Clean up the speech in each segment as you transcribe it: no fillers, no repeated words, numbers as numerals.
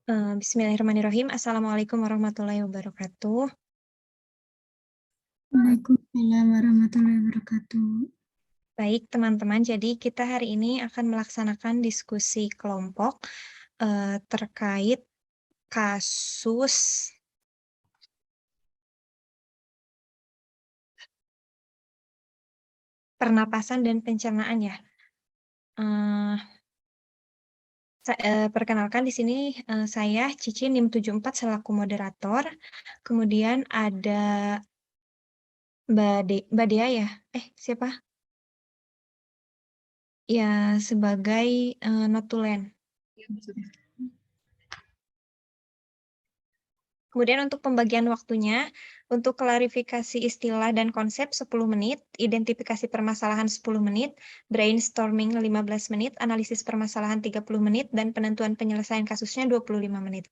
Bismillahirrahmanirrahim. Assalamualaikum warahmatullahi wabarakatuh. Waalaikumsalam warahmatullahi wabarakatuh. Baik, teman-teman. Jadi kita hari ini akan melaksanakan diskusi kelompok terkait kasus pernapasan dan pencernaan ya. Perkenalkan di sini saya Cici NIM 74 selaku moderator. Kemudian ada Mbak Dea ya. Siapa? Ya, sebagai notulen. Kemudian untuk pembagian waktunya, untuk klarifikasi istilah dan konsep 10 menit, identifikasi permasalahan 10 menit, brainstorming 15 menit, analisis permasalahan 30 menit, dan penentuan penyelesaian kasusnya 25 menit.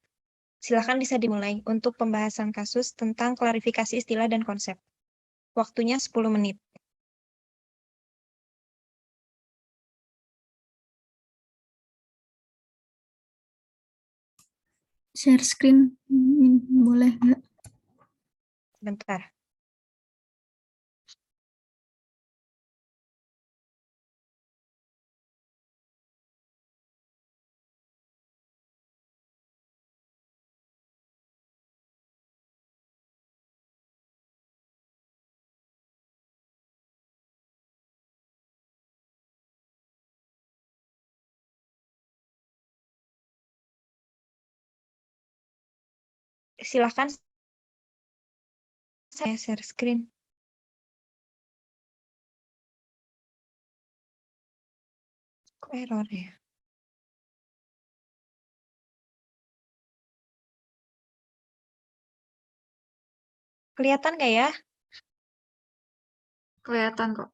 Silakan bisa dimulai untuk pembahasan kasus tentang klarifikasi istilah dan konsep. Waktunya 10 menit. Share screen boleh nggak? Bentar. Silakan saya share screen. Kok error ya? Kelihatan nggak ya? Kelihatan kok.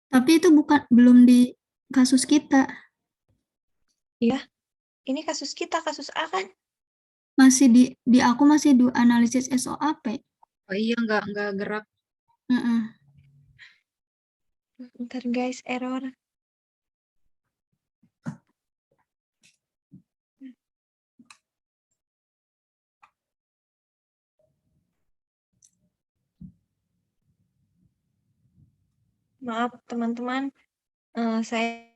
Tapi itu belum di kasus kita. Iya, ini kasus kita, kasus A kan? Masih di aku masih di analisis SOAP. Oh iya, nggak gerak. Bentar guys, error. Maaf teman-teman, saya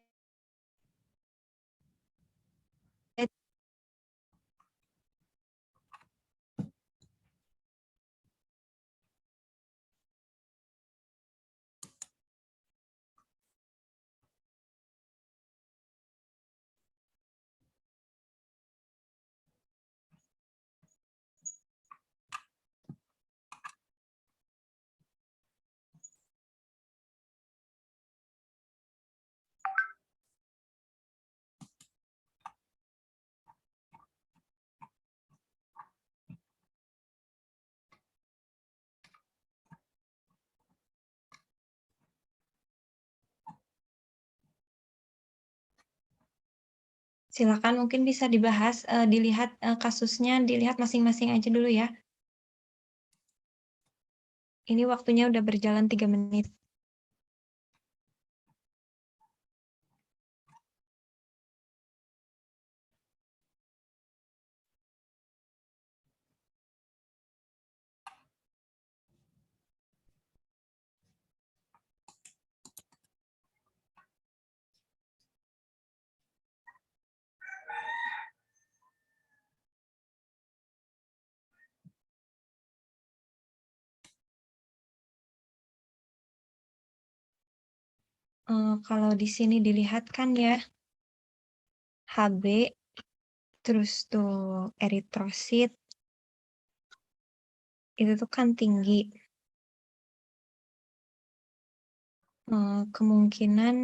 silakan mungkin bisa dibahas, dilihat kasusnya, dilihat masing-masing aja dulu ya. Ini waktunya udah berjalan 3 menit. Kalau di sini dilihat kan ya, HB, terus tuh eritrosit, itu tuh kan tinggi. Kemungkinan,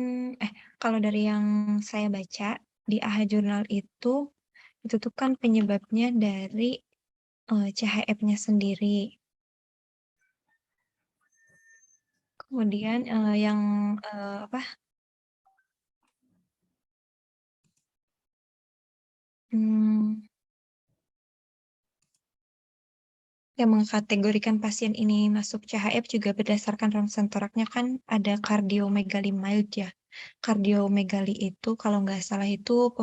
kalau dari yang saya baca di AHA Jurnal itu tuh kan penyebabnya dari CHF-nya sendiri. kemudian, yang, apa, mmm, yang mengkategorikan pasien ini masuk CHF juga berdasarkan ronsen toraknya kan ada kardiomegali mild ya. Kardiomegali itu kalau nggak salah itu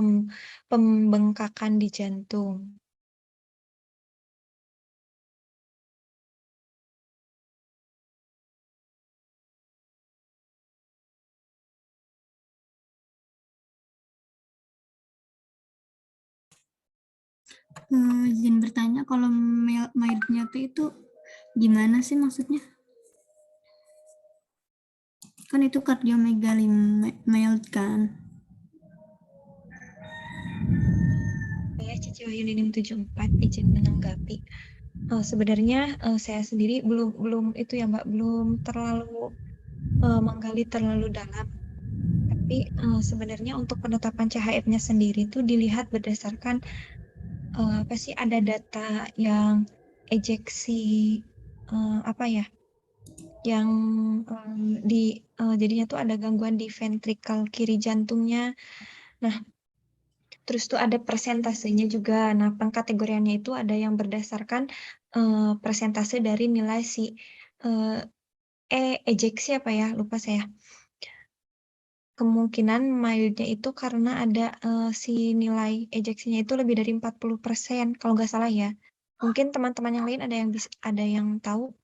pembengkakan di jantung. Izin bertanya kalau mild-nya tuh itu gimana sih maksudnya? Kan itu cardiomegaly mild kan? Saya Cici Wahyunining 74 izin menanggapi. Sebenarnya, saya sendiri belum itu ya, Mbak, belum terlalu, menggali terlalu dalam. Tapi, sebenarnya untuk penetapan CHF-nya sendiri itu dilihat berdasarkan, apa sih, ada data yang ejeksi, apa ya, yang, jadinya tuh ada gangguan di ventrikel kiri jantungnya. Nah, terus tuh ada persentasenya juga. Nah, pengkategoriannya itu ada yang berdasarkan, persentase dari nilai si, eee, ejeksi apa ya, lupa saya. Kemungkinan mild-nya itu karena ada, si nilai ejeksinya itu lebih dari 40% kalau nggak salah ya. Mungkin teman-teman yang lain ada yang tahu?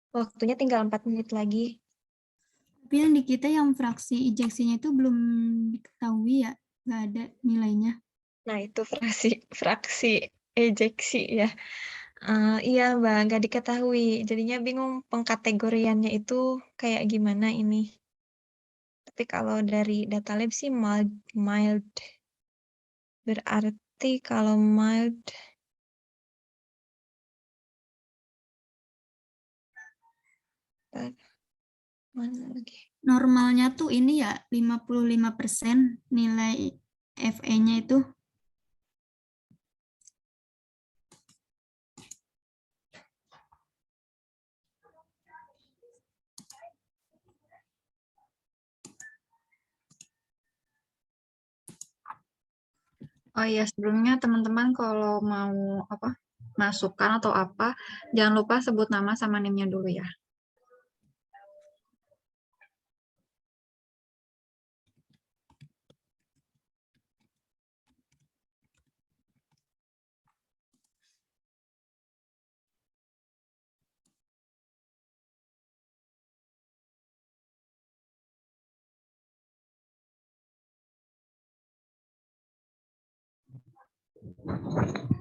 Waktunya tinggal 4 menit lagi. Tapi yang di kita yang fraksi ejeksinya itu belum diketahui ya, nggak ada nilainya. Nah, itu fraksi fraksi ejeksi ya. Iya, Mbak, nggak diketahui. Jadinya bingung pengkategoriannya itu kayak gimana ini. Tapi kalau dari data lab sih mild mild. Berarti kalau mild, mana lagi? Normalnya tuh ini ya 55% nilai FE-nya itu. Oh iya, sebelumnya teman-teman kalau mau apa masukan atau apa, jangan lupa sebut nama sama NIM-nya dulu ya.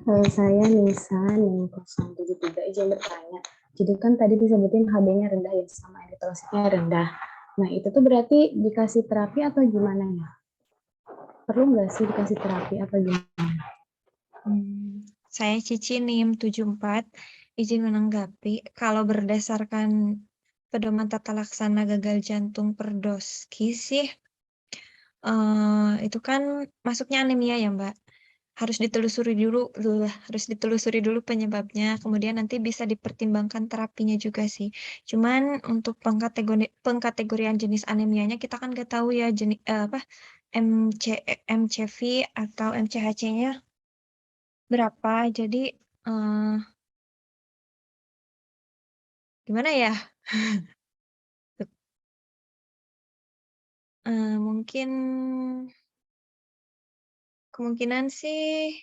Saya Nisa, NIM 073, izin bertanya. Jadi kan tadi disebutin HB-nya rendah ya, sama eritrositnya rendah. Nah, itu tuh berarti dikasih terapi atau gimana ya? Perlu nggak sih dikasih terapi atau gimana? Saya Cici NIM 74, izin menanggapi. Kalau berdasarkan pedoman tata laksana gagal jantung per doski sih, itu kan masuknya anemia ya, Mbak. Harus ditelusuri dulu penyebabnya, kemudian nanti bisa dipertimbangkan terapinya juga sih. Cuman untuk pengkategorian jenis anemianya kita kan nggak tahu ya apa, MCV atau MCHC-nya berapa. Jadi, eee, gimana ya, mungkin kemungkinan sih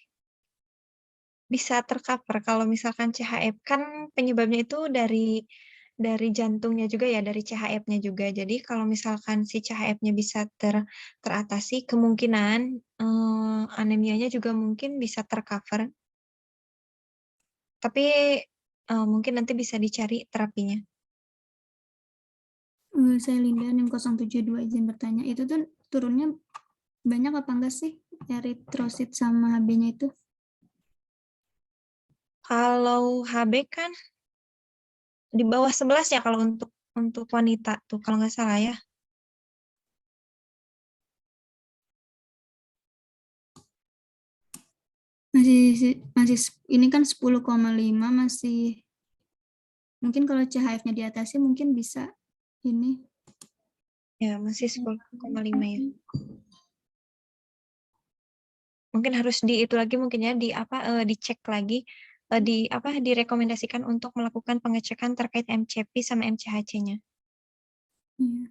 bisa tercover kalau misalkan CHF, kan penyebabnya itu dari dari jantungnya juga ya, dari CHF-nya juga. Jadi kalau misalkan si CHF-nya bisa teratasi, kemungkinan, anemianya juga mungkin bisa tercover. Tapi, mungkin nanti bisa dicari terapinya. Saya Linda, NIM 072 izin bertanya. Itu tuh turunnya banyak apa enggak sih eritrosit sama HB-nya itu? Kalau HB kan di bawah 11 ya kalau untuk wanita tuh, kalau nggak salah ya. Masih ini kan 10,5 masih mungkin kalau CHF-nya diatasi mungkin bisa ini. Ya, masih 10,5 ya. Mungkin harus itu lagi mungkin ya, dicek lagi, direkomendasikan untuk melakukan pengecekan terkait MCP sama MCHC-nya. Iya.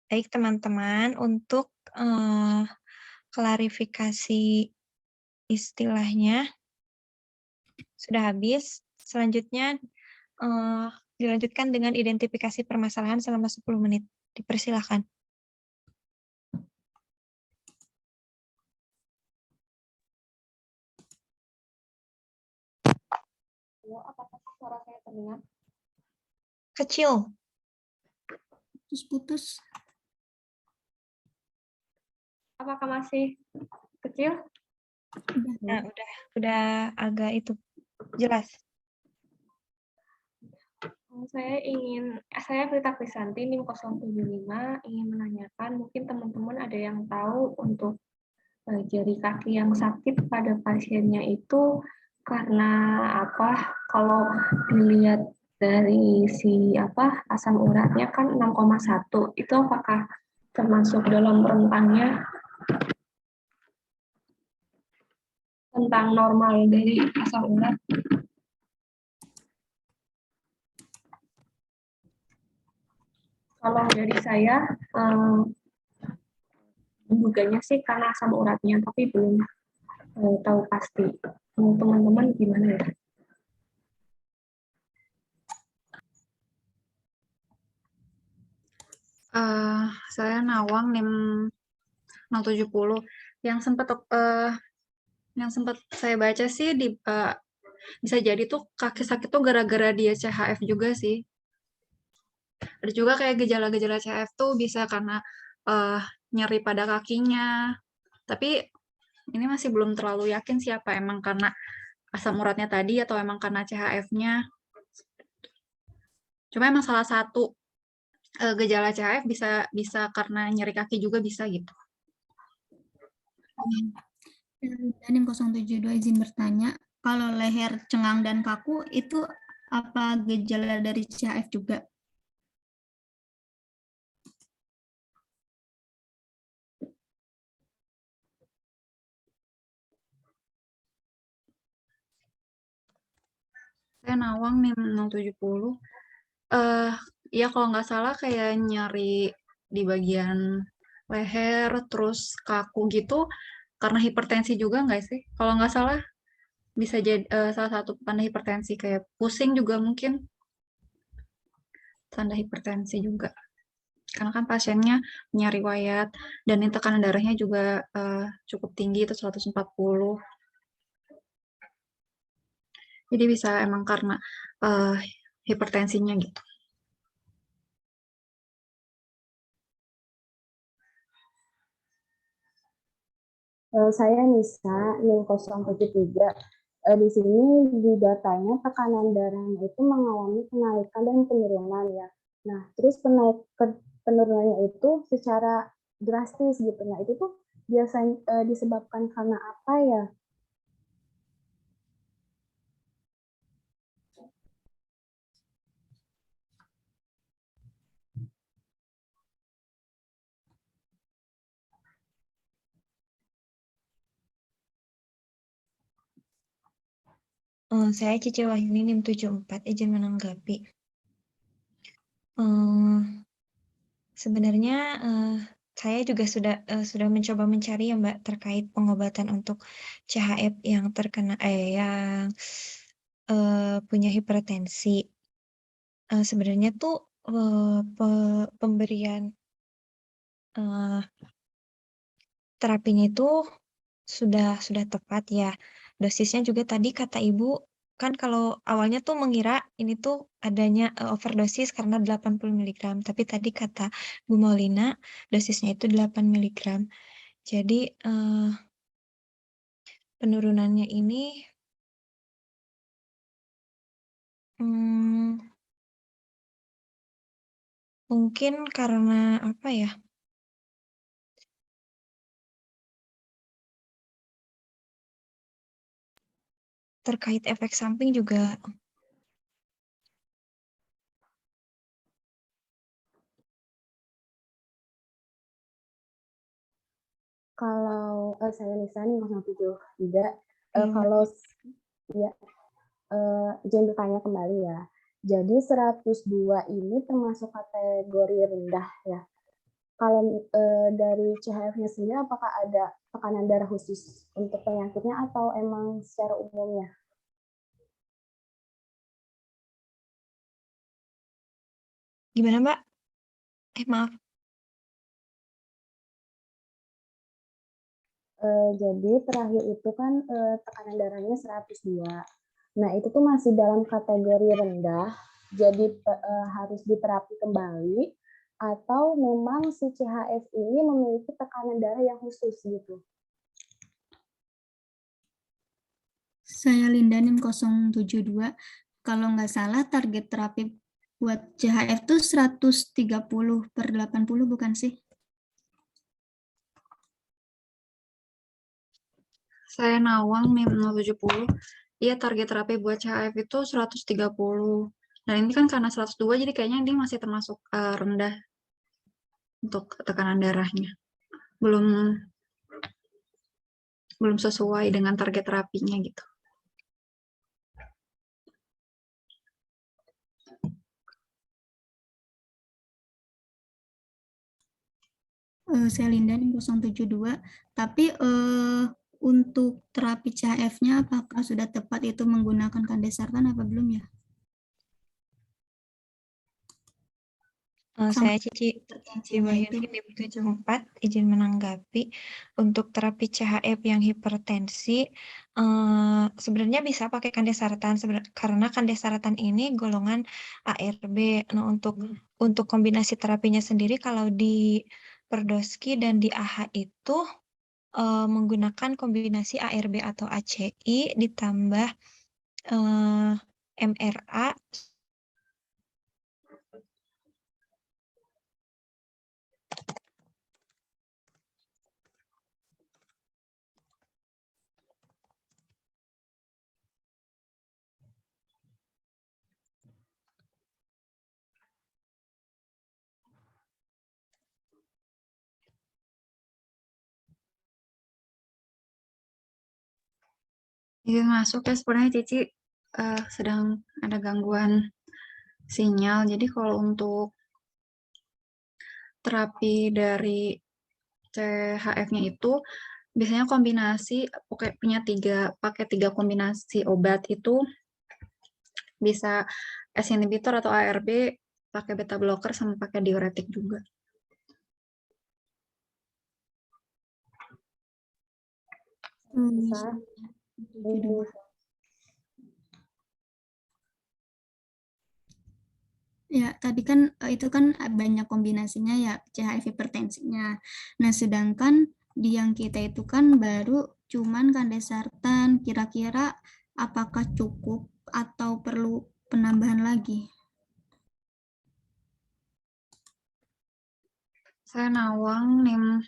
Baik teman-teman, untuk klarifikasi istilahnya sudah habis. Selanjutnya dilanjutkan dengan identifikasi permasalahan selama 10 menit. Dipersilakan. Apakah suara saya terdengar? Kecil. Putus-putus. Apakah masih kecil? Nah, udah agak itu jelas. Saya Prita Krisanti, NIM 075, ingin menanyakan, mungkin teman-teman ada yang tahu untuk jari kaki yang sakit pada pasiennya itu karena apa? Kalau dilihat dari asam uratnya kan 6,1, itu apakah termasuk dalam rentangnya tentang normal dari asam urat? Kalau dari saya, duganya sih karena asam uratnya, tapi belum tahu pasti. Teman-teman gimana ya? Saya Nawang NIM 070. Yang sempat saya baca sih bisa jadi tuh kaki sakit tuh gara-gara dia CHF juga sih. Ada juga kayak gejala-gejala CHF tuh bisa karena nyeri pada kakinya. Tapi ini masih belum terlalu yakin siapa emang karena asam uratnya tadi atau emang karena CHF-nya. Cuma emang salah satu gejala CHF bisa karena nyeri kaki juga bisa gitu. NIM 072 izin bertanya, kalau leher cengang dan kaku itu apa gejala dari CHF juga? Saya Nawang NIM 070. Ya kalau nggak salah kayak nyeri di bagian leher, terus kaku gitu, karena hipertensi juga nggak sih? Kalau nggak salah bisa jadi salah satu tanda hipertensi, kayak pusing juga mungkin tanda hipertensi juga. Karena kan pasiennya punya riwayat dan tekanan darahnya juga cukup tinggi, itu 140. Jadi bisa emang karena hipertensinya gitu. Saya Nisa, NIM 073. Di sini di datanya tekanan darahnya itu mengalami kenaikan dan penurunan ya. Nah, terus penurunannya itu secara drastis gitu. Nah, itu tuh biasanya disebabkan karena apa ya? Saya Cici Wahyuni NIM 74, izin menanggapi. Sebenarnya saya juga sudah mencoba mencari ya Mbak terkait pengobatan untuk CHF yang punya hipertensi. Sebenarnya tuh pemberian terapinya itu sudah tepat ya. Dosisnya juga tadi kata Ibu, kan kalau awalnya tuh mengira ini tuh adanya overdosis karena 80 miligram, tapi tadi kata Bu Maulina dosisnya itu 8 miligram. Jadi penurunannya ini mungkin karena apa ya? Terkait efek samping juga. Kalau saya Nisa nih 073, kalau ya izin bertanya kembali ya. Jadi 102 ini termasuk kategori rendah ya. Kalau dari CHF-nya sendiri apakah ada tekanan darah khusus untuk penyakitnya atau emang secara umumnya? Gimana Mbak? Maaf. Jadi terakhir itu kan tekanan darahnya 102. Nah itu tuh masih dalam kategori rendah, jadi harus diterapi kembali, atau memang si CHF ini memiliki tekanan darah yang khusus gitu? Saya Linda NIM 072. Kalau nggak salah target terapi buat CHF itu 130/80 bukan sih? Saya Nawang nih 070. Iya, target terapi buat CHF itu 130. Dan ini kan karena 102, jadi kayaknya dia masih termasuk rendah untuk tekanan darahnya. Belum sesuai dengan target terapinya gitu. Saya Linda NIM 072. Tapi untuk terapi CHF-nya apakah sudah tepat itu menggunakan kandesartan apa belum ya? Saya Cici Wahyuni NIM 74 izin menanggapi untuk terapi CHF yang hipertensi sebenarnya bisa pakai kandesartan karena kandesartan ini golongan ARB. Nah, untuk kombinasi terapinya sendiri kalau di Perdoski dan di AH itu menggunakan kombinasi ARB atau ACI ditambah MRA. Iya, masuk ya, sebenarnya Cici sedang ada gangguan sinyal. Jadi kalau untuk terapi dari CHF-nya itu biasanya kombinasi pakai tiga kombinasi obat itu bisa S inhibitor atau ARB, pakai beta blocker sama pakai diuretik juga. Bisa. Ya, tadi kan itu kan banyak kombinasinya ya CHF hipertensinya. Nah, sedangkan di yang kita itu kan baru cuman kandesartan. Kira-kira apakah cukup atau perlu penambahan lagi? Saya Nawang NIM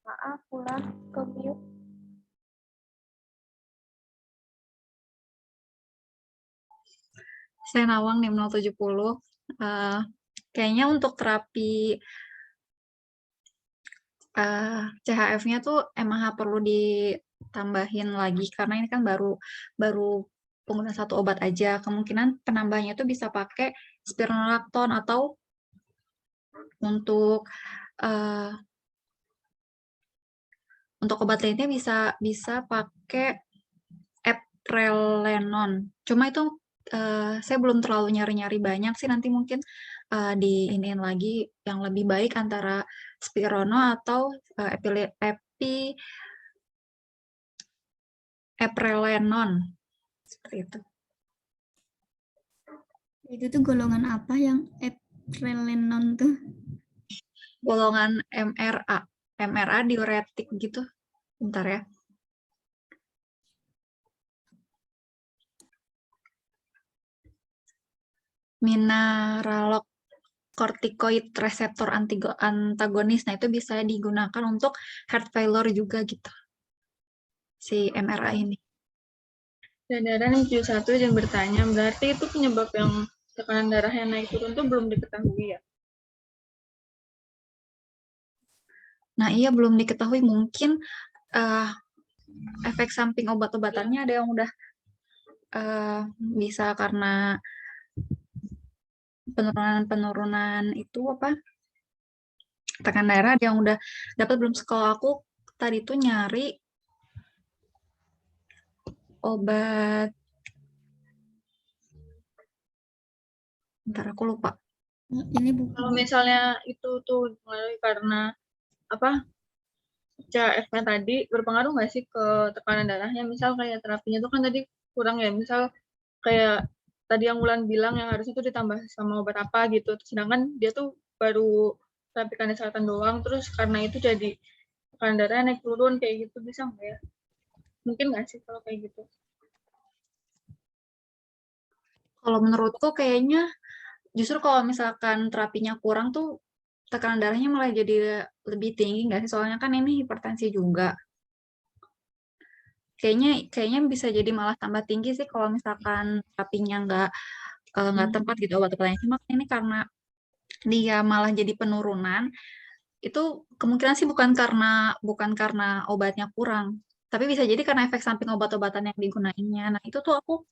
Maaf, pulang ke mute. Saya Nawang NIM 070. Kayaknya untuk terapi CHF-nya tuh emang perlu ditambahin lagi karena ini kan baru pengguna satu obat aja. Kemungkinan penambahnya tuh bisa pakai spironolakton atau Untuk obat lainnya bisa pakai Eplerenone. Cuma itu saya belum terlalu nyari-nyari banyak sih, nanti mungkin diiniin lagi yang lebih baik antara Spirono atau Eplerenone. Seperti itu. Itu tuh golongan apa yang Eplerenone tuh? Golongan MRA diuretik gitu. Bentar ya. Mineralok corticoid reseptor antagonis. Nah, itu bisa digunakan untuk heart failure juga gitu. Si MRA ini. Dan darah yang Q1 yang bertanya, berarti itu penyebab yang tekanan darah yang naik turun itu belum diketahui ya? Nah, iya belum diketahui, mungkin efek samping obat-obatannya ada yang udah bisa karena penurunan itu apa? Tekanan darah ada yang udah dapat belum. Kalau aku tadi tuh nyari obat, bentar aku lupa. Ini bukan. Kalau misalnya itu tuh karena apa? CHF-nya tadi berpengaruh nggak sih ke tekanan darahnya? Misal kayak terapinya itu kan tadi kurang ya, misal kayak tadi yang Wulan bilang yang harusnya tuh ditambah sama obat apa gitu, sedangkan dia tuh baru terapi kandasatan doang, terus karena itu jadi tekanan darahnya naik turun kayak gitu, bisa nggak ya? Mungkin nggak sih kalau kayak gitu? Kalau menurutku kayaknya justru kalau misalkan terapinya kurang tuh tekanan darahnya malah jadi lebih tinggi nggak sih? Soalnya kan ini hipertensi juga. Kayaknya bisa jadi malah tambah tinggi sih kalau misalkan terapinya nggak tepat gitu obat-obatnya. Cuma ini karena dia malah jadi penurunan, itu kemungkinan sih bukan karena obatnya kurang, tapi bisa jadi karena efek samping obat-obatan yang digunainnya. Nah, itu tuh aku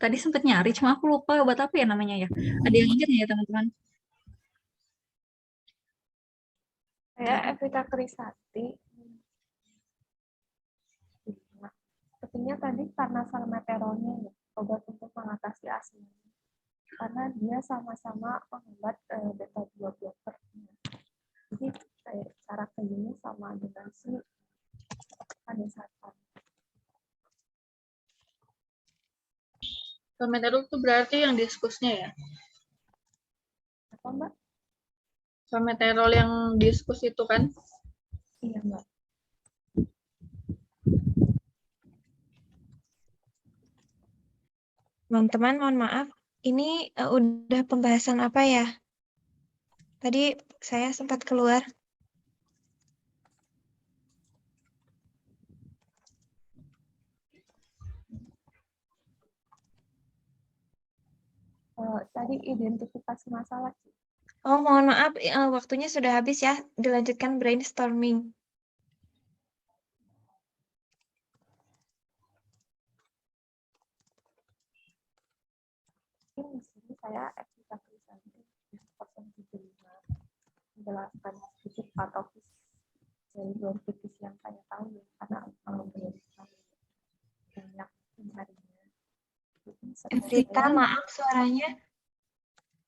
tadi sempet nyari, cuma aku lupa obat apa ya namanya ya. Ada yang ingat nggak ya teman-teman? Saya Evita Trisati. Sepertinya tadi karena salmeteronnya ya, obat untuk mengatasi asma. Karena dia sama-sama menghambat beta 2 blocker. Jadi cara kerjanya sama dengan si kandasatan. Salmeterol itu berarti yang diskusnya ya? Apa Mbak? Salmeterol yang diskus itu kan? Iya Mbak. Teman-teman, mohon maaf, ini udah pembahasan apa ya? Tadi saya sempat keluar. Tadi identifikasi masalah. Oh, mohon maaf, waktunya sudah habis ya. Dilanjutkan brainstorming. Mungkin di sini saya Evita Trisati 075 menjelaskan sedikit patofis dari bronkitis yang saya tahu ya, karena belum banyak harinya. Evita, maaf suaranya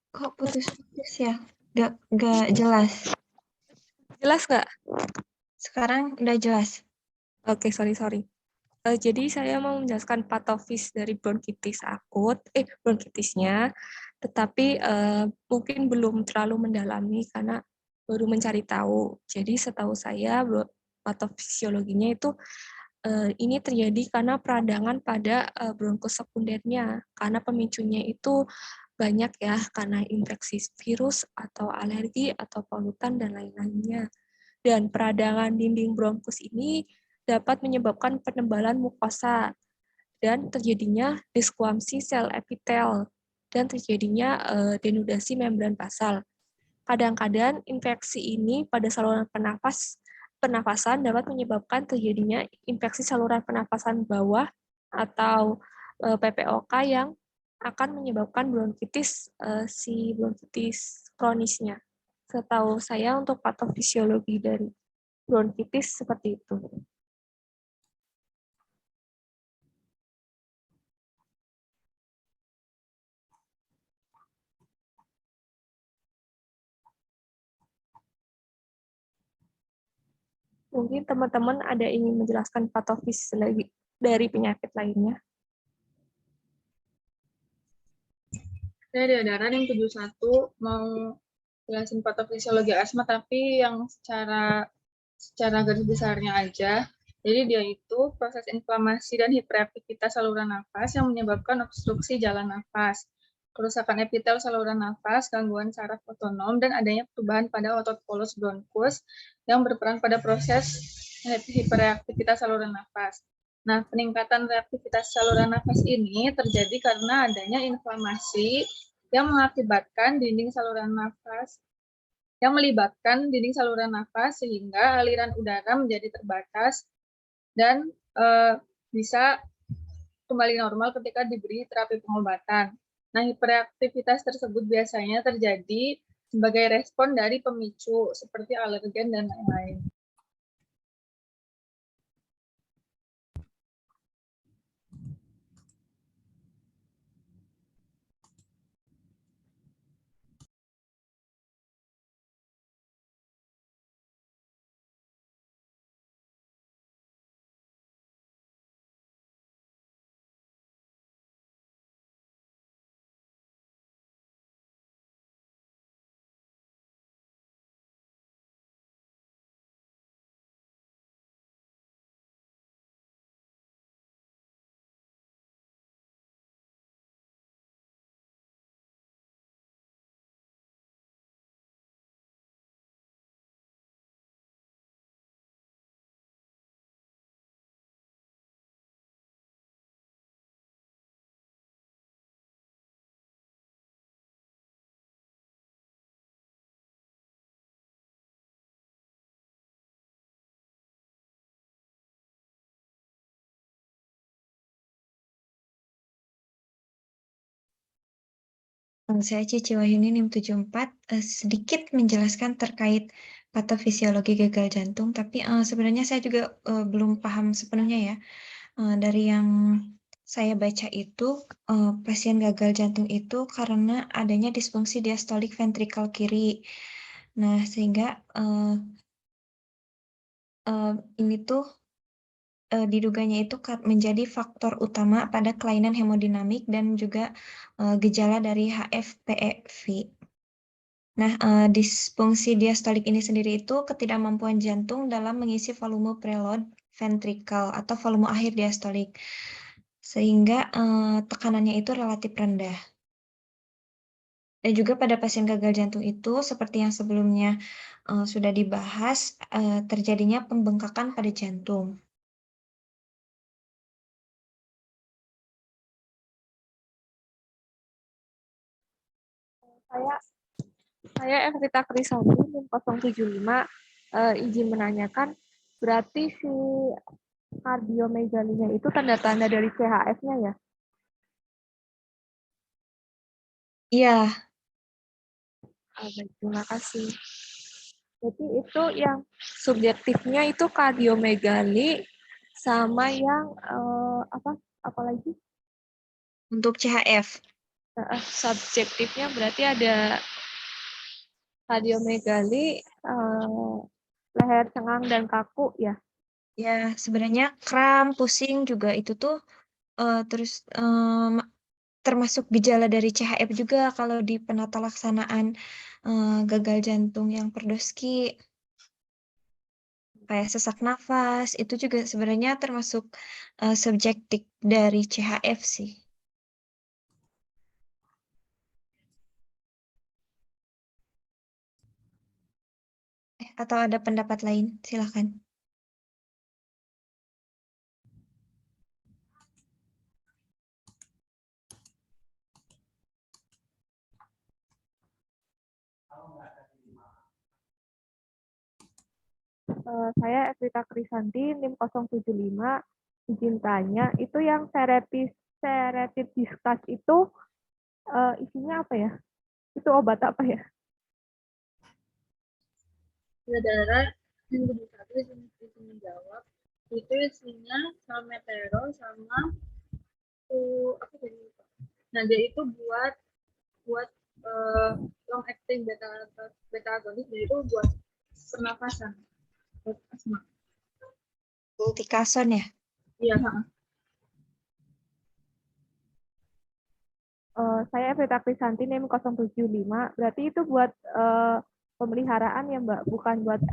kok putus-putus ya? Gak jelas. Jelas nggak? Sekarang udah jelas. Oke, sorry. Jadi saya mau menjelaskan patofis dari bronkitis akut, bronkitisnya, tetapi mungkin belum terlalu mendalami karena baru mencari tahu. Jadi setahu saya patofisiologinya itu ini terjadi karena peradangan pada bronkus sekundernya, karena pemicunya itu banyak ya, karena infeksi virus atau alergi atau polutan dan lain-lainnya. Dan peradangan dinding bronkus ini dapat menyebabkan penebalan mukosa dan terjadinya diskuamsi sel epitel dan terjadinya denudasi membran basal. Kadang-kadang infeksi ini pada saluran pernafasan dapat menyebabkan terjadinya infeksi saluran pernafasan bawah atau PPOK yang akan menyebabkan bronkitis kronisnya. Setahu saya untuk patofisiologi dari bronkitis seperti itu. Mungkin teman-teman ada ingin menjelaskan patofisiologi dari penyakit lainnya. Saya di edaran yang 71 mau jelasin patofisiologi asma, tapi yang secara garis besarnya aja. Jadi dia itu proses inflamasi dan hiperaktivitas saluran nafas yang menyebabkan obstruksi jalan nafas, kerusakan epitel saluran nafas, gangguan saraf otonom, dan adanya perubahan pada otot polus bronkus yang berperan pada proses hiperaktivitas saluran nafas. Nah, peningkatan reaktivitas saluran nafas ini terjadi karena adanya inflamasi yang mengakibatkan dinding saluran nafas yang melibatkan dinding saluran nafas sehingga aliran udara menjadi terbatas dan bisa kembali normal ketika diberi terapi pengobatan. Nah, hiperaktivitas tersebut biasanya terjadi sebagai respon dari pemicu seperti alergen dan lain-lain. Saya Cici Wahyuni NIM 74 sedikit menjelaskan terkait patofisiologi gagal jantung, tapi sebenarnya saya juga belum paham sepenuhnya ya. Dari yang saya baca itu, pasien gagal jantung itu karena adanya disfungsi diastolik ventrikel kiri. Nah, sehingga ini tuh diduganya itu menjadi faktor utama pada kelainan hemodinamik dan juga gejala dari HFpEV. Nah, disfungsi diastolik ini sendiri itu ketidakmampuan jantung dalam mengisi volume preload ventrikel atau volume akhir diastolik, sehingga tekanannya itu relatif rendah. Dan juga pada pasien gagal jantung itu, seperti yang sebelumnya sudah dibahas, terjadinya pembengkakan pada jantung. Saya Evita Krisani, NIM 075, izin menanyakan, berarti si kardiomegalinya itu tanda-tanda dari CHF-nya ya? Iya, Baik, terima kasih. Jadi itu yang subjektifnya itu kardiomegali sama yang apa lagi? untuk CHF. Subjektifnya berarti ada kardiomegali, leher cengang dan kaku ya. Ya, sebenarnya kram, pusing juga itu tuh terus termasuk gejala dari CHF juga kalau di penata laksanaan gagal jantung yang Prudhoski. Kayak sesak nafas, itu juga sebenarnya termasuk subjektif dari CHF sih. Atau ada pendapat lain? Silakan. Saya Evita Krisanti, NIM 075, izin tanya, itu yang seretis diskus itu isinya apa ya? Itu obat apa ya? gula darah yang satu izin menjawab itu isinya salmeterol sama apa tadi? Nah dia itu buat long acting beta agonis, dia itu buat pernapasan, buat asma. Multikason ya? Iya. Saya Veta Krisanti NIM 075, berarti itu buat pemeliharaan ya Mbak, bukan buat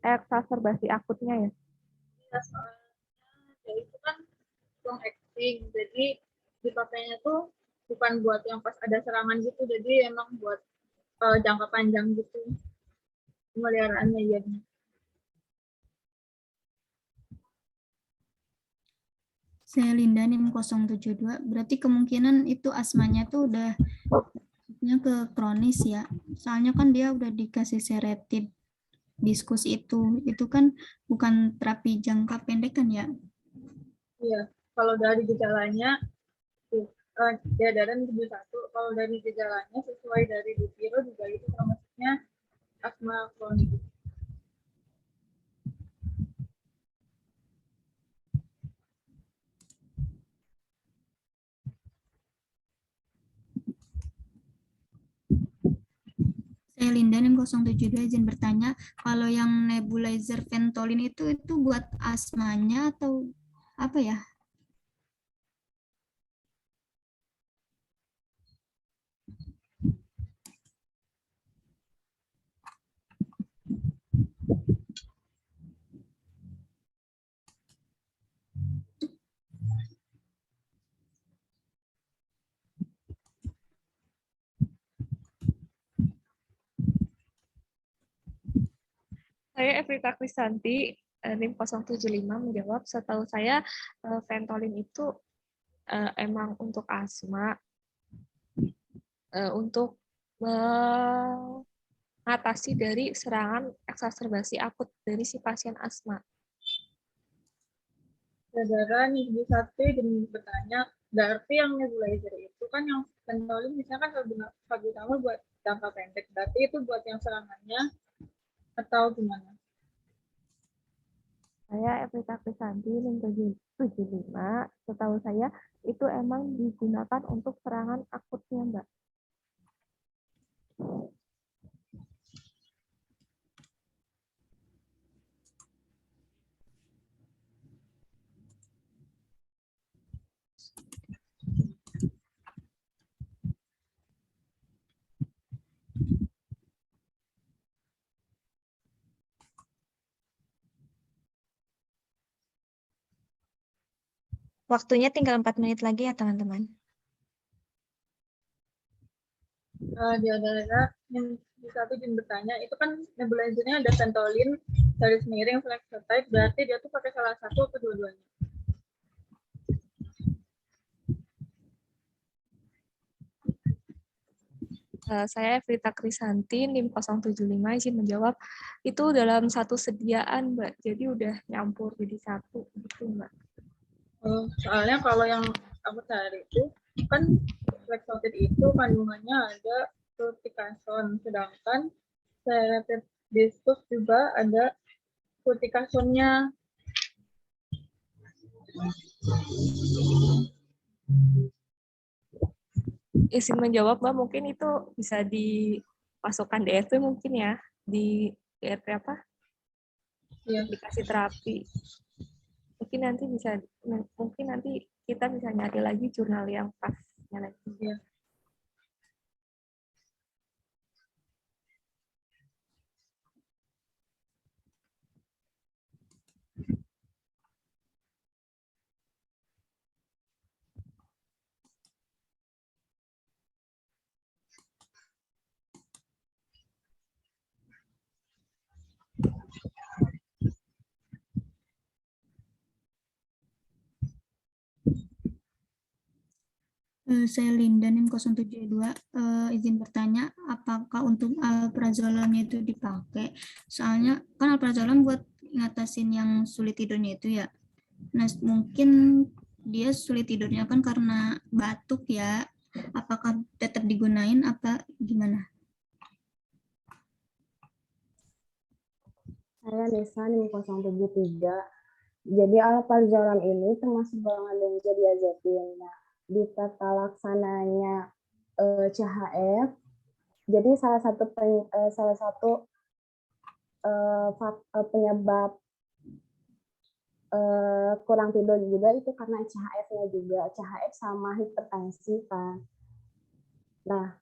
eksaserbasi akutnya ya? Iya, soalnya ya itu kan long acting, jadi dipakainya tuh bukan buat yang pas ada serangan gitu, jadi emang buat jangka panjang gitu pemeliharaannya jadinya. Saya Linda NIM 072, berarti kemungkinan itu asmanya tuh udah ke kronis ya. Soalnya kan dia udah dikasih seretid diskus itu kan bukan terapi jangka pendek kan ya? Iya, kalau dari gejalanya dia dan 71, kalau dari gejalanya sesuai dari Dupiro juga itu termasuknya asma kronik. Saya Linda NIM 072 izin bertanya, kalau yang nebulizer Ventolin itu buat asmanya atau apa ya? Saya Evita Krisanti, NIM 075 menjawab, setahu saya Ventolin itu emang untuk asma, untuk mengatasi dari serangan eksaserbasi akut dari si pasien asma. Saudara nih satu dan bertanya, berarti yang nebulizer itu kan yang Ventolin misalkan salbutamol buat jangka pendek, berarti itu buat yang serangannya atau gimana? Saya Evita Krisanti, NIM 75, setahu saya itu emang digunakan untuk serangan akutnya, Mbak. Waktunya tinggal 4 menit lagi ya teman-teman. Dia adalah yang satu izin bertanya, itu kan nebulizernya ada Ventolin, garis miring, Flexotide, berarti dia tuh pakai salah satu atau dua-duanya? Saya Evita Krisanti, NIM 075, izin menjawab, itu dalam satu sediaan, Mbak. Jadi udah nyampur jadi satu, gitu, Mbak. Soalnya kalau yang aku cari itu, kan Flexotide itu kandungannya ada fluticasone, sedangkan Seretid diskus juga ada fluticasonnya. Izin menjawab, Mbak, mungkin itu bisa dimasukkan DRT mungkin ya, di DRT apa? Ya. Dikasih terapi. Mungkin nanti kita bisa nyari lagi jurnal yang pasnya lagi. Ya. Saya Linda NIM 072, izin bertanya, apakah untuk alprazolamnya itu dipakai? Soalnya kan alprazolam buat ngatasin yang sulit tidurnya itu ya. Nah, mungkin dia sulit tidurnya kan karena batuk ya. Apakah tetap digunain apa gimana? Saya Nisa NIM 073. Jadi alprazolam ini termasuk golongan benzodiazepin. Nah, di tata laksananya CHF, jadi salah satu penyebab kurang tidur juga itu karena CHF-nya juga, CHF sama hipertensi kan. Nah,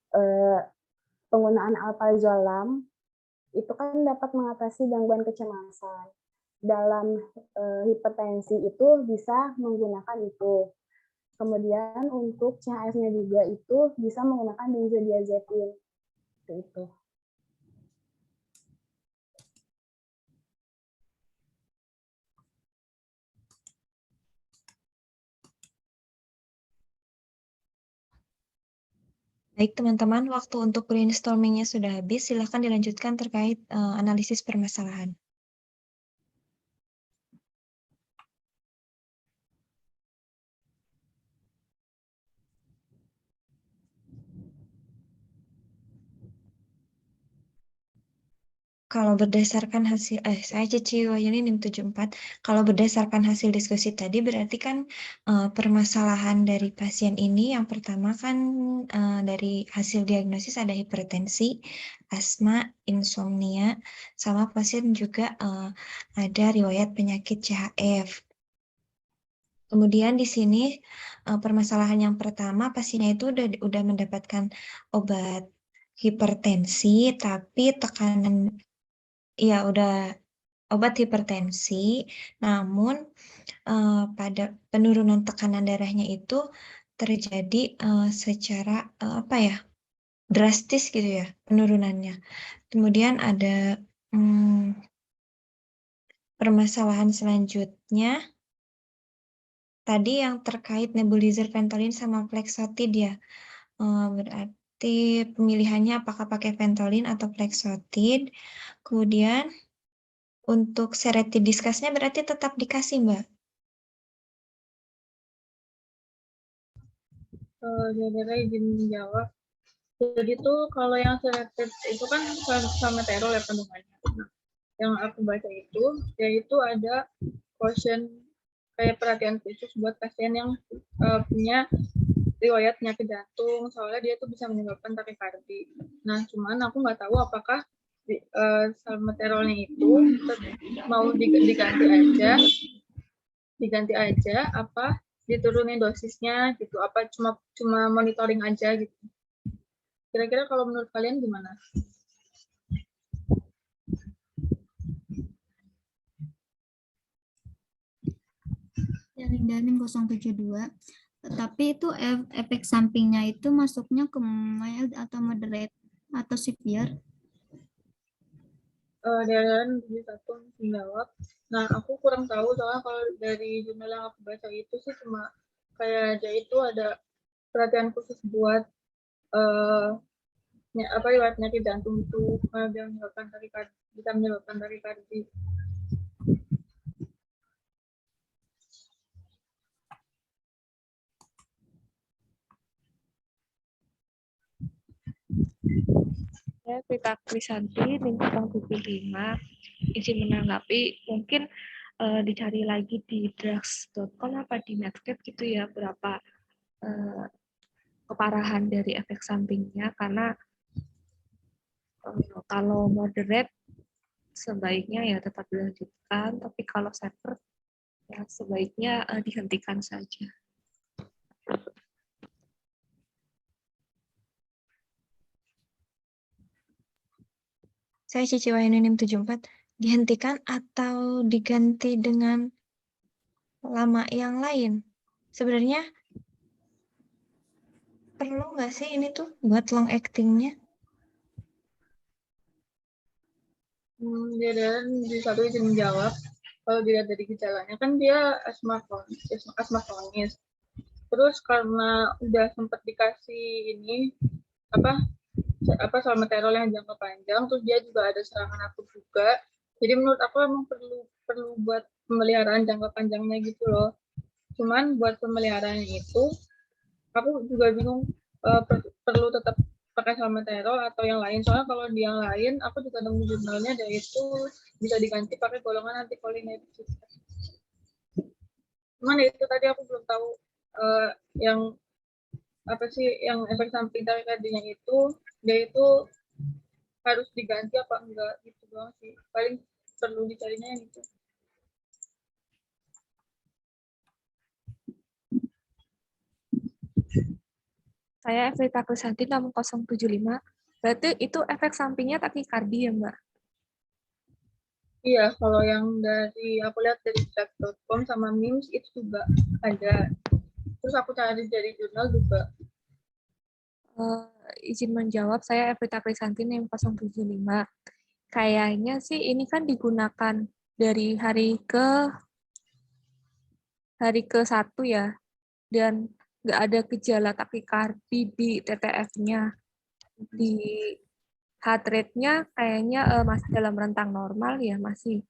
penggunaan alprazolam itu kan dapat mengatasi gangguan kecemasan. Dalam hipertensi itu bisa menggunakan itu. Kemudian untuk CHF-nya juga itu bisa menggunakan benzodiazepin. Itu. Baik teman-teman, waktu untuk brainstorming-nya sudah habis, silakan dilanjutkan terkait analisis permasalahan. Kalau berdasarkan hasil, saya Cici Wahyuni NIM 74, kalau berdasarkan hasil diskusi tadi berarti kan permasalahan dari pasien ini yang pertama kan dari hasil diagnosis ada hipertensi, asma, insomnia, sama pasien juga ada riwayat penyakit CHF. Kemudian di sini permasalahan yang pertama pasiennya itu udah mendapatkan obat hipertensi tapi tekanan ya udah obat hipertensi, namun pada penurunan tekanan darahnya itu terjadi secara apa ya drastis gitu ya penurunannya. Kemudian ada permasalahan selanjutnya tadi yang terkait nebulizer Ventolin sama Flexotid ya. Berarti pemilihannya apakah pakai Ventolin atau Flexotid. Kemudian untuk sedatif diskasnya berarti tetap dikasih, Mbak? Jadi izin menjawab. Jadi tuh kalau yang sedatif itu kan salmeterol ya kandungannya. Nah, yang aku baca itu, yaitu ada caution kayak perhatian khusus buat pasien yang punya riwayat penyakit jantung, soalnya dia tuh bisa menyebabkan takikardi. Nah, cuman aku nggak tahu apakah salmeterolnya itu mau diganti aja apa diturunin dosisnya gitu, apa cuma monitoring aja gitu. Kira-kira kalau menurut kalian gimana? Daring 072. Tapi itu efek sampingnya itu masuknya ke mild atau moderate atau severe? Dan bisa satu menjawab. Nah, aku kurang tahu soalnya kalau dari jurnal yang aku baca itu sih cuma kayak aja itu ada perhatian khusus buat riwayat penyakit jantung itu bisa menyebabkan takikardi. Saya Prita Krisanti, NIM 075, izin menanggapi, mungkin dicari lagi di drugs.com apa di Medscape gitu ya, berapa keparahan dari efek sampingnya, karena kalau moderate sebaiknya ya tetap dilanjutkan, tapi kalau severe ya sebaiknya dihentikan saja. Saya Cici Wahyuni NIM 74, dihentikan atau diganti dengan lama yang lain? Sebenarnya perlu nggak sih ini tuh buat long acting-nya? Dan di satu izin menjawab, kalau dilihat dari gejalanya kan dia asma kronis. Terus karena udah sempat dikasih ini apa salmeterol yang jangka panjang, terus dia juga ada serangan akut juga. Jadi menurut aku emang perlu buat pemeliharaan jangka panjangnya gitu loh. Cuman buat pemeliharaan itu aku juga bingung perlu tetap pakai salmeterol atau yang lain. Soalnya kalau di yang lain, aku juga nemu jurnalnya dan itu bisa diganti pakai golongan anticholinergic. Cuman itu tadi aku belum tahu yang apa sih yang efek samping tadinya itu dia itu harus diganti apa enggak gitu doang sih. Paling perlu dicarinya yang itu. Saya Evita-Krisanti 6075. Berarti itu efek sampingnya takikardi ya, Mbak? Iya, kalau yang dari aku lihat dari drug.com sama MIMS itu juga ada. Terus aku cari dari jurnal juga. Izin menjawab, saya Evita-Krisanti 6075. Kayaknya sih ini kan digunakan dari hari ke 1 ya, dan nggak ada gejala takikardi di TTF-nya. Di heart rate-nya kayaknya masih dalam rentang normal ya, masih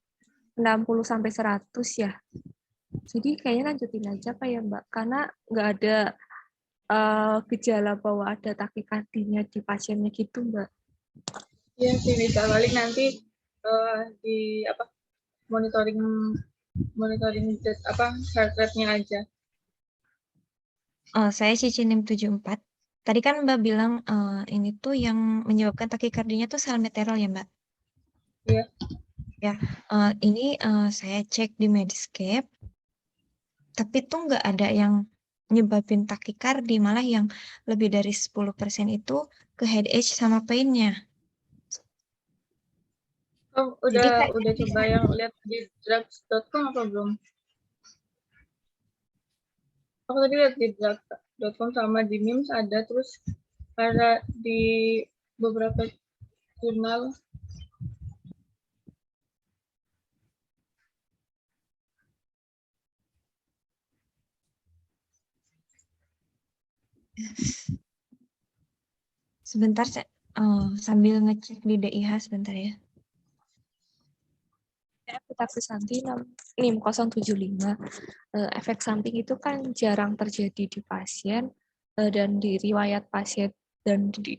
60-100 ya. Jadi kayaknya lanjutin aja Pak ya Mbak, karena nggak ada gejala bahwa ada takikardinya di pasiennya gitu Mbak. Iya sih bisa balik nanti di apa monitoring heart rate-nya aja. Saya Cici 674. Tadi kan Mbak bilang ini tuh yang menyebabkan takikardinya tuh salmeterol ya Mbak? Iya. Ya, ini saya cek di Medscape, tapi tuh nggak ada yang nyebabin takikardi, malah yang lebih dari 10% itu ke headache sama pain-nya. Oh, Jadi udah coba yang lihat di drugs.com apa belum? Aku tadi lihat di drugs.com sama di MIMS ada, terus ada di beberapa jurnal. sebentar saya sambil ngecek di DIH sebentar ya. Evita-Krisanti 6075. Efek samping itu kan jarang terjadi di pasien dan di riwayat pasien dan di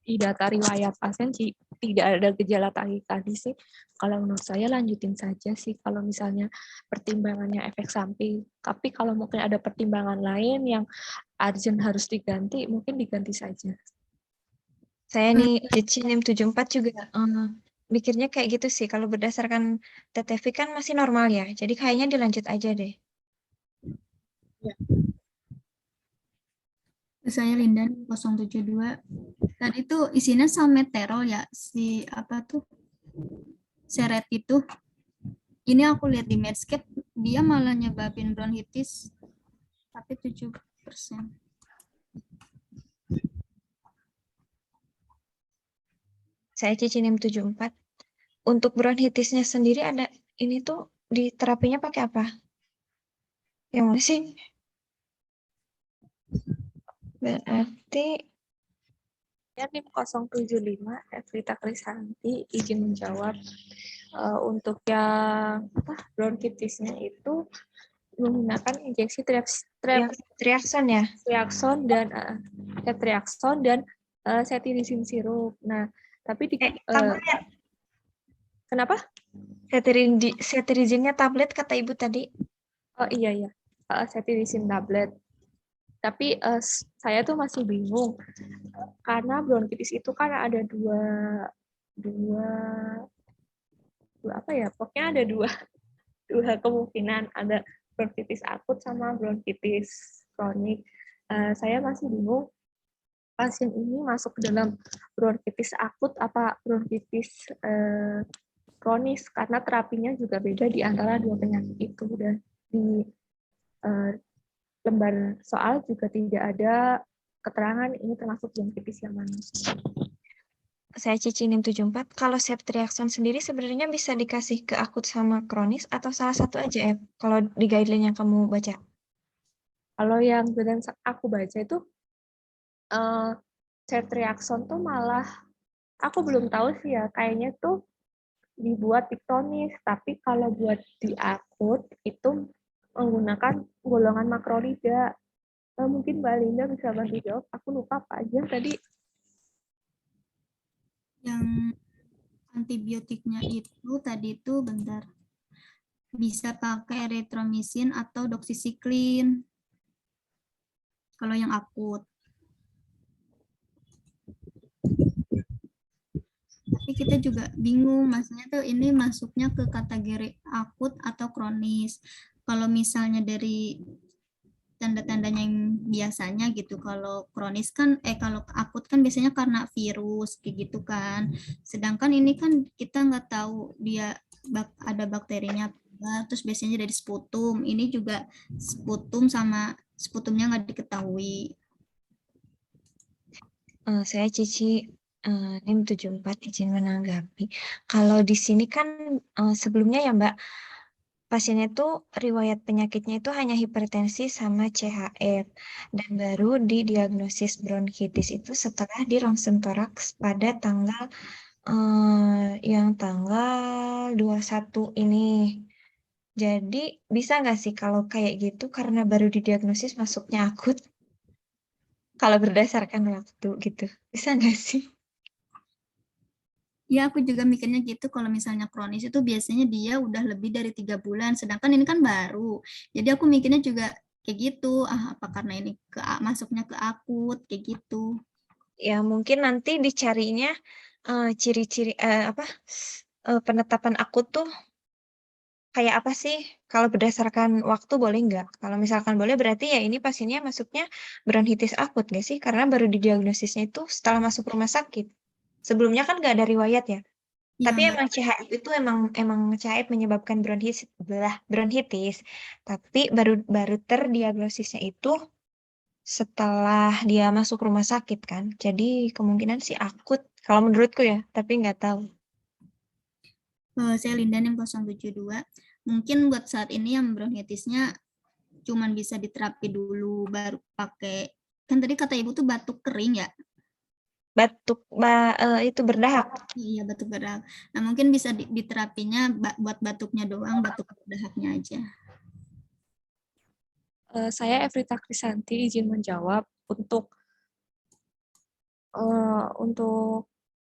data riwayat pasien tidak ada gejala takikardi sih. Kalau menurut saya lanjutin saja sih kalau misalnya pertimbangannya efek samping. Tapi kalau mungkin ada pertimbangan lain yang urgent harus diganti, mungkin diganti saja. Saya nih Cici 674 juga mikirnya kayak gitu sih. Kalau berdasarkan TTV kan masih normal ya. Jadi kayaknya dilanjut aja deh. Ya. Saya Linda 072. Tadi tuh isinya salmeterol ya, si apa tuh seret itu. Ini aku lihat di Medscape, dia malah nyebabin bronkitis tapi 7%. Saya Cici 674. Untuk bronkitisnya sendiri ada ini tuh di terapinya pakai apa? Yang mana sih? Berarti Ya, NIM 075, Evita-Krisanti, izin menjawab. Untuk yang bronkitisnya itu menggunakan injeksi triakson ya? triakson dan ceftriaxone dan cetirizine sirup. Nah, tapi kenapa? Cetirizine-nya tablet kata Ibu tadi. Oh iya, cetirizine tablet. Tapi saya tuh masih bingung karena bronkitis itu kan ada dua apa ya? Pokoknya ada dua kemungkinan, ada bronkitis akut sama bronkitis kronik. Saya masih bingung pasien ini masuk ke dalam bronkitis akut apa bronkitis kronis karena terapinya juga beda di antara dua penyakit itu, dan di lembar soal juga tidak ada keterangan ini termasuk bronkitis yang mana. Saya Cici 674. Kalau ceftriaxone sendiri sebenarnya bisa dikasih ke akut sama kronis atau salah satu aja ya? Kalau di guideline yang kamu baca. Kalau yang sedang aku baca itu ceftriaxone tuh malah aku belum tahu sih ya, kayaknya tuh dibuat di kronis, tapi kalau buat di akut itu menggunakan golongan makrolida. Mungkin Mbak Linda bisa bantu jawab. Aku lupa apa aja tadi. Yang antibiotiknya itu tadi itu bentar. Bisa pakai erythromycin atau doxycycline. Kalau yang akut. Tapi kita juga bingung, maksudnya tuh ini masuknya ke kategori akut atau kronis. Kalau misalnya dari tanda-tandanya yang biasanya gitu, kalau kronis kan, kalau akut kan biasanya karena virus kayak gitu kan. Sedangkan ini kan kita nggak tahu dia ada bakterinya apa, terus biasanya dari sputum. Ini juga sputum sama sputumnya nggak diketahui. Saya Cici, NIM 74 izin menanggapi. Kalau di sini kan sebelumnya ya Mbak, pasiennya itu riwayat penyakitnya itu hanya hipertensi sama CHF dan baru didiagnosis bronkitis itu setelah di ronsen toraks pada tanggal yang tanggal 21 ini. Jadi bisa nggak sih kalau kayak gitu karena baru didiagnosis masuknya akut? Kalau berdasarkan waktu gitu, bisa nggak sih? Ya, aku juga mikirnya gitu. Kalau misalnya kronis itu biasanya dia udah lebih dari 3 bulan, sedangkan ini kan baru. Jadi aku mikirnya juga kayak gitu. Apa karena ini masuknya ke akut kayak gitu. Ya mungkin nanti dicarinya ciri-ciri penetapan akut tuh kayak apa sih? Kalau berdasarkan waktu boleh nggak? Kalau misalkan boleh berarti ya ini pasiennya masuknya bronkitis akut nggak sih? Karena baru didiagnosisnya itu setelah masuk rumah sakit. Sebelumnya kan nggak ada riwayat ya. Ya, Tapi nggak. emang CHF itu emang CHF menyebabkan bronkitis. Tapi baru terdiagnosisnya itu setelah dia masuk rumah sakit kan. Jadi kemungkinan sih akut kalau menurutku ya, tapi nggak tahu. Saya Linda yang 072. Mungkin buat saat ini yang bronkitisnya cuman bisa diterapi dulu, baru pakai, kan tadi kata ibu tuh batuk kering ya. Batuk itu berdahak. Iya, batuk berdahak. Nah, mungkin bisa diterapinya buat batuknya doang, batuk berdahaknya aja. Saya Evrita Krisanti izin menjawab untuk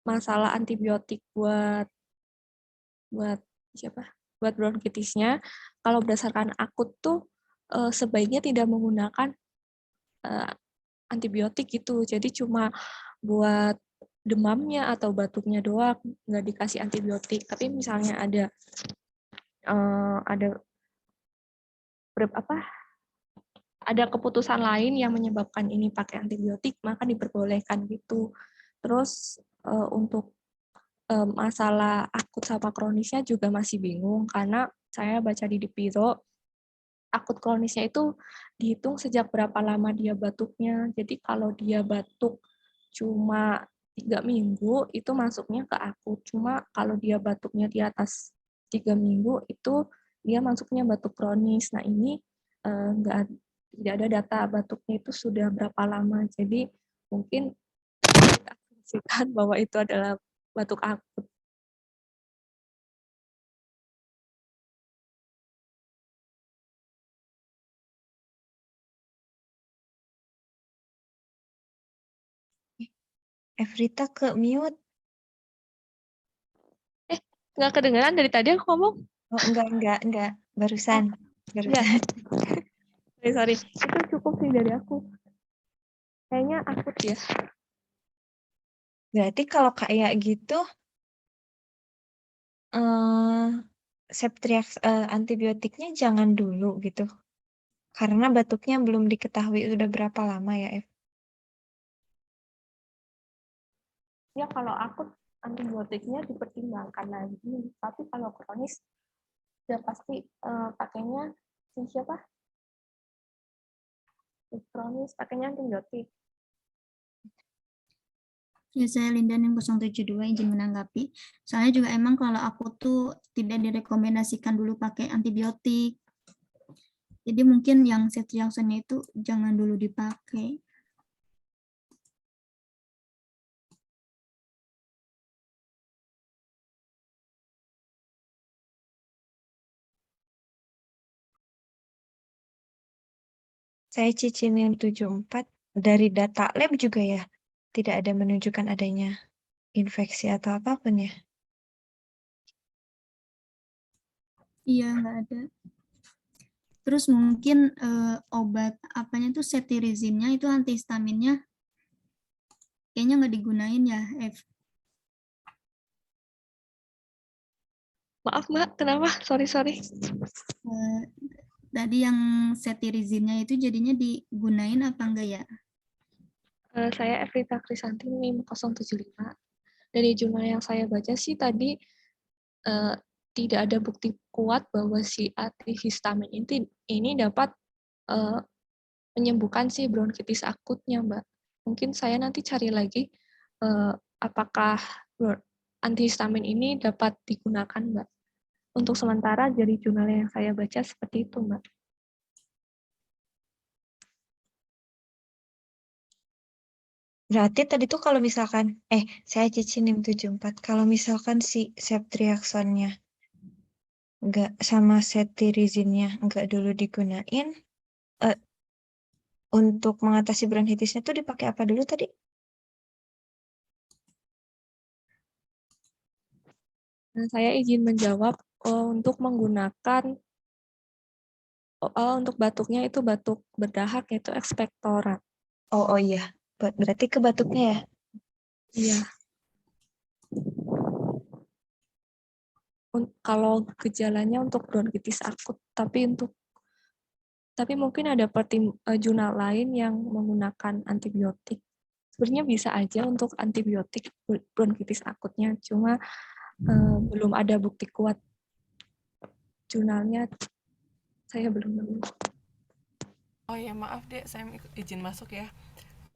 masalah antibiotik buat siapa? Buat bronkitisnya. Kalau berdasarkan akut tuh sebaiknya tidak menggunakan antibiotik gitu. Jadi cuma buat demamnya atau batuknya doang, nggak dikasih antibiotik. Tapi misalnya ada ada keputusan lain yang menyebabkan ini pakai antibiotik, maka diperbolehkan gitu. Terus untuk masalah akut sama kronisnya juga masih bingung karena saya baca di Dipiro akut kronisnya itu dihitung sejak berapa lama dia batuknya. Jadi kalau dia batuk cuma 3 minggu itu masuknya ke akut. Cuma kalau dia batuknya di atas 3 minggu itu dia masuknya batuk kronis. Nah ini tidak ada data batuknya itu sudah berapa lama. Jadi mungkin kita asumsikan bahwa itu adalah batuk akut. Evrita ke mute. Nggak kedengeran dari tadi aku ngomong? Oh, enggak. Barusan. Ya. Sorry. Itu cukup sih dari aku. Kayaknya akut ya. Berarti kalau kayak gitu, septriax antibiotiknya jangan dulu gitu. Karena batuknya belum diketahui udah berapa lama ya, Ev? Ya kalau akut antibiotiknya dipertimbangkan lagi. Tapi kalau kronis sudah pasti pakainya siapa? Kronis pakainya antibiotik. Ya, saya Linda yang 072 izin menanggapi. Soalnya juga emang kalau aku tuh tidak direkomendasikan dulu pakai antibiotik. Jadi mungkin yang ceftriaxone itu jangan dulu dipakai. Saya Cicimil 74 dari data lab juga ya, tidak ada menunjukkan adanya infeksi atau apapun ya. Iya, nggak ada. Terus mungkin obat apanya tuh cetirizine-nya itu antihistaminnya kayaknya nggak digunain ya, F. Maaf Mbak, kenapa? Sorry. Eh, tadi yang cetirizine-nya itu jadinya digunain apa enggak ya? Saya Evrita Krisanti, NIM 075. Dari jurnal yang saya baca sih tadi tidak ada bukti kuat bahwa si antihistamin ini dapat menyembuhkan si bronkitis akutnya, Mbak. Mungkin saya nanti cari lagi apakah antihistamin ini dapat digunakan, Mbak. Untuk sementara dari jurnal yang saya baca seperti itu, Mbak. Berarti tadi tuh kalau misalkan, saya Cicinim 74, kalau misalkan si ceftriaxone-nya nggak sama cetirizine-nya nggak dulu digunain, untuk mengatasi bronkitisnya tuh dipakai apa dulu tadi? Nah, saya izin menjawab untuk menggunakan untuk batuknya itu batuk berdahak yaitu ekspektorat. Oh iya, berarti ke batuknya ya? Iya. Kalau gejalanya untuk bronkitis akut, tapi mungkin ada jurnal lain yang menggunakan antibiotik. Sebenarnya bisa aja untuk antibiotik bronkitis akutnya, cuma belum ada bukti kuat. Jurnalnya saya belum nemu. Oh ya maaf Dek, saya izin masuk ya.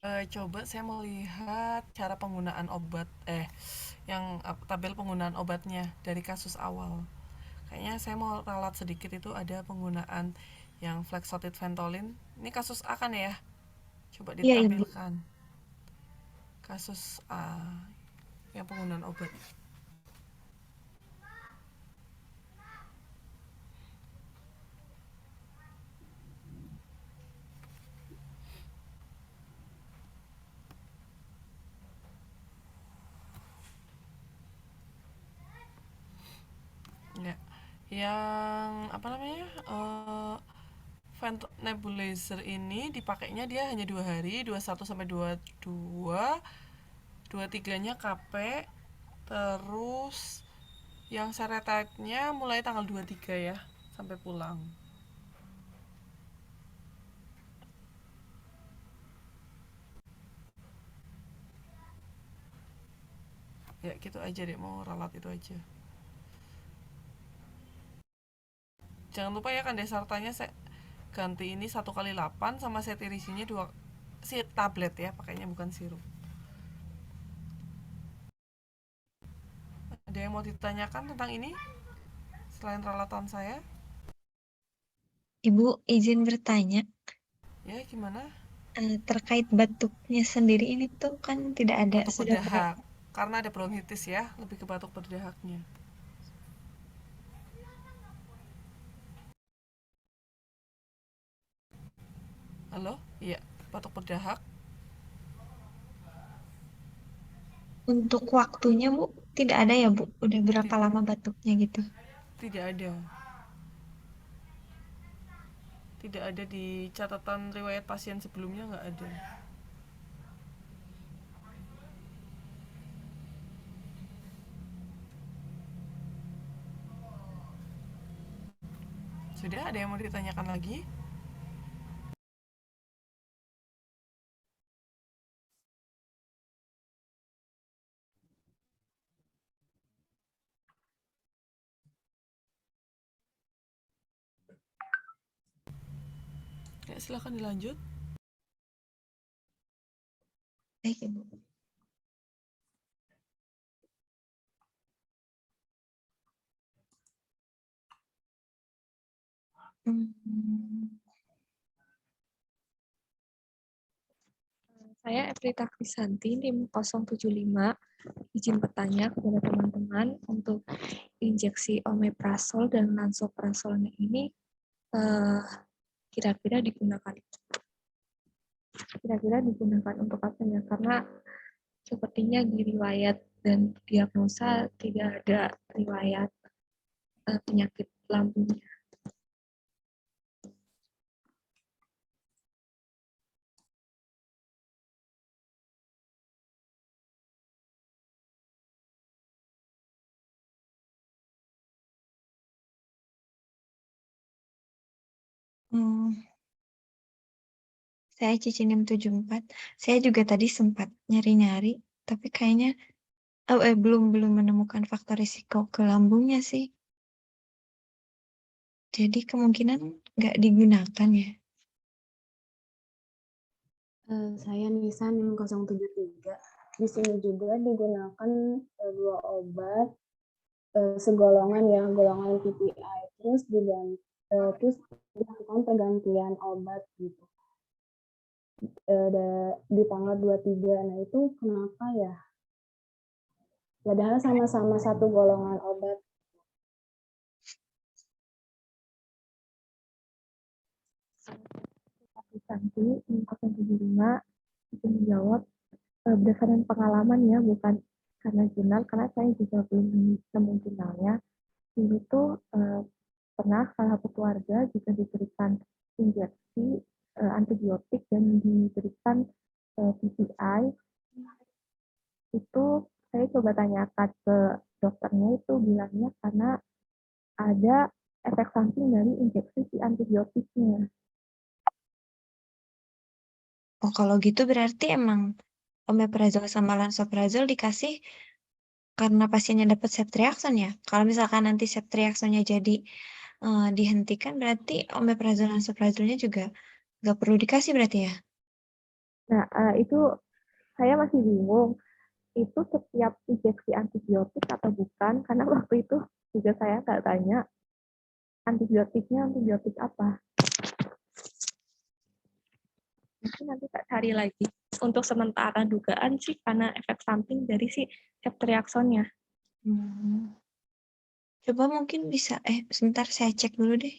Coba saya mau lihat cara penggunaan obat, yang tabel penggunaan obatnya dari kasus awal. Kayaknya saya mau ralat sedikit, itu ada penggunaan yang Flaxotide Ventolin. Ini kasus A kan ya? Coba Iya, Ibu. ditampilkan. Kasus A yang penggunaan obat. Ya. Yang apa namanya? Nebulizer ini dipakainya dia hanya 2 hari, 21 sampai 22. 23-nya KP, terus yang serotype-nya mulai tanggal 23 ya, sampai pulang. Ya gitu aja deh, mau ralat itu aja. Jangan lupa ya kan desartanya saya ganti ini 1x8 sama cetirizine 2 tablet ya, pakainya bukan sirup. Ada yang mau ditanyakan tentang ini selain ralatan saya? Ibu izin bertanya, Ya gimana? terkait batuknya sendiri ini tuh kan tidak ada Batuk sudah berdahak. Karena ada bronkitis ya, lebih ke batuk berdahaknya. Halo? Iya, batuk berdahak. untuk waktunya Bu, tidak ada ya Bu? Udah berapa lama batuknya gitu? Tidak ada. Tidak ada di catatan riwayat pasien sebelumnya, nggak ada. Sudah ada yang mau ditanyakan lagi? Ya, silakan dilanjut. Baik Ibu. Saya Evrita Krisanti, NIM 075. Izin bertanya kepada teman-teman untuk injeksi omeprazol dan lansoprazolnya ini kira-kira digunakan kira-kira digunakan untuk apa ya? Karena sepertinya di riwayat dan diagnosa tidak ada riwayat penyakit lambungnya. Saya Cicinim 74. Saya juga tadi sempat nyari-nyari, tapi kayaknya belum menemukan faktor risiko ke lambungnya sih. Jadi kemungkinan nggak digunakan ya. Saya Nisa NIM 073. Di sini juga digunakan 2 obat segolongan ya, golongan PPI. Terus dilakukan pergantian obat gitu. Di tanggal 23. Nah itu kenapa ya? Padahal sama-sama satu golongan obat. Santi 075 itu menjawab berdasarkan pengalaman ya, bukan karena jurnal, karena saya juga belum nemu jurnalnya. Dulu tuh pernah salah satu keluarga juga diberikan injeksi antibiotik dan diberikan PPI. Itu saya coba tanyakan ke dokternya, itu bilangnya karena ada efek samping dari injeksi si antibiotiknya. Oh, kalau gitu berarti emang omeprazol sama lansoprazol dikasih karena pasiennya dapat ceftriaxone ya. Kalau misalkan nanti ceftriaxone-nya jadi dihentikan, berarti omeprazol lansoprazolnya juga nggak perlu dikasih berarti ya? Nah, itu saya masih bingung. Itu setiap injeksi antibiotik atau bukan? Karena waktu itu juga saya nggak tanya antibiotiknya antibiotik apa. Mungkin nanti tak cari lagi. Untuk sementara dugaan sih karena efek samping dari si ceftriaxone-nya. Coba mungkin bisa, sebentar saya cek dulu deh.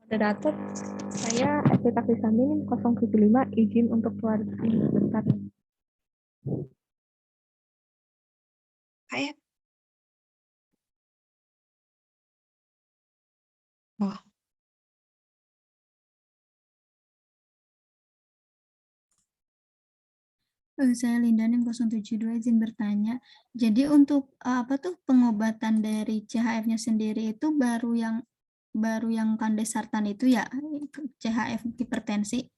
Moderator, saya epitaksisamin 075 izin untuk keluar sebentar. Kayak wah. Saya Linda NIM 072 izin bertanya. Jadi untuk apa tuh pengobatan dari CHF-nya sendiri itu baru yang kandesartan itu ya, CHF hipertensi.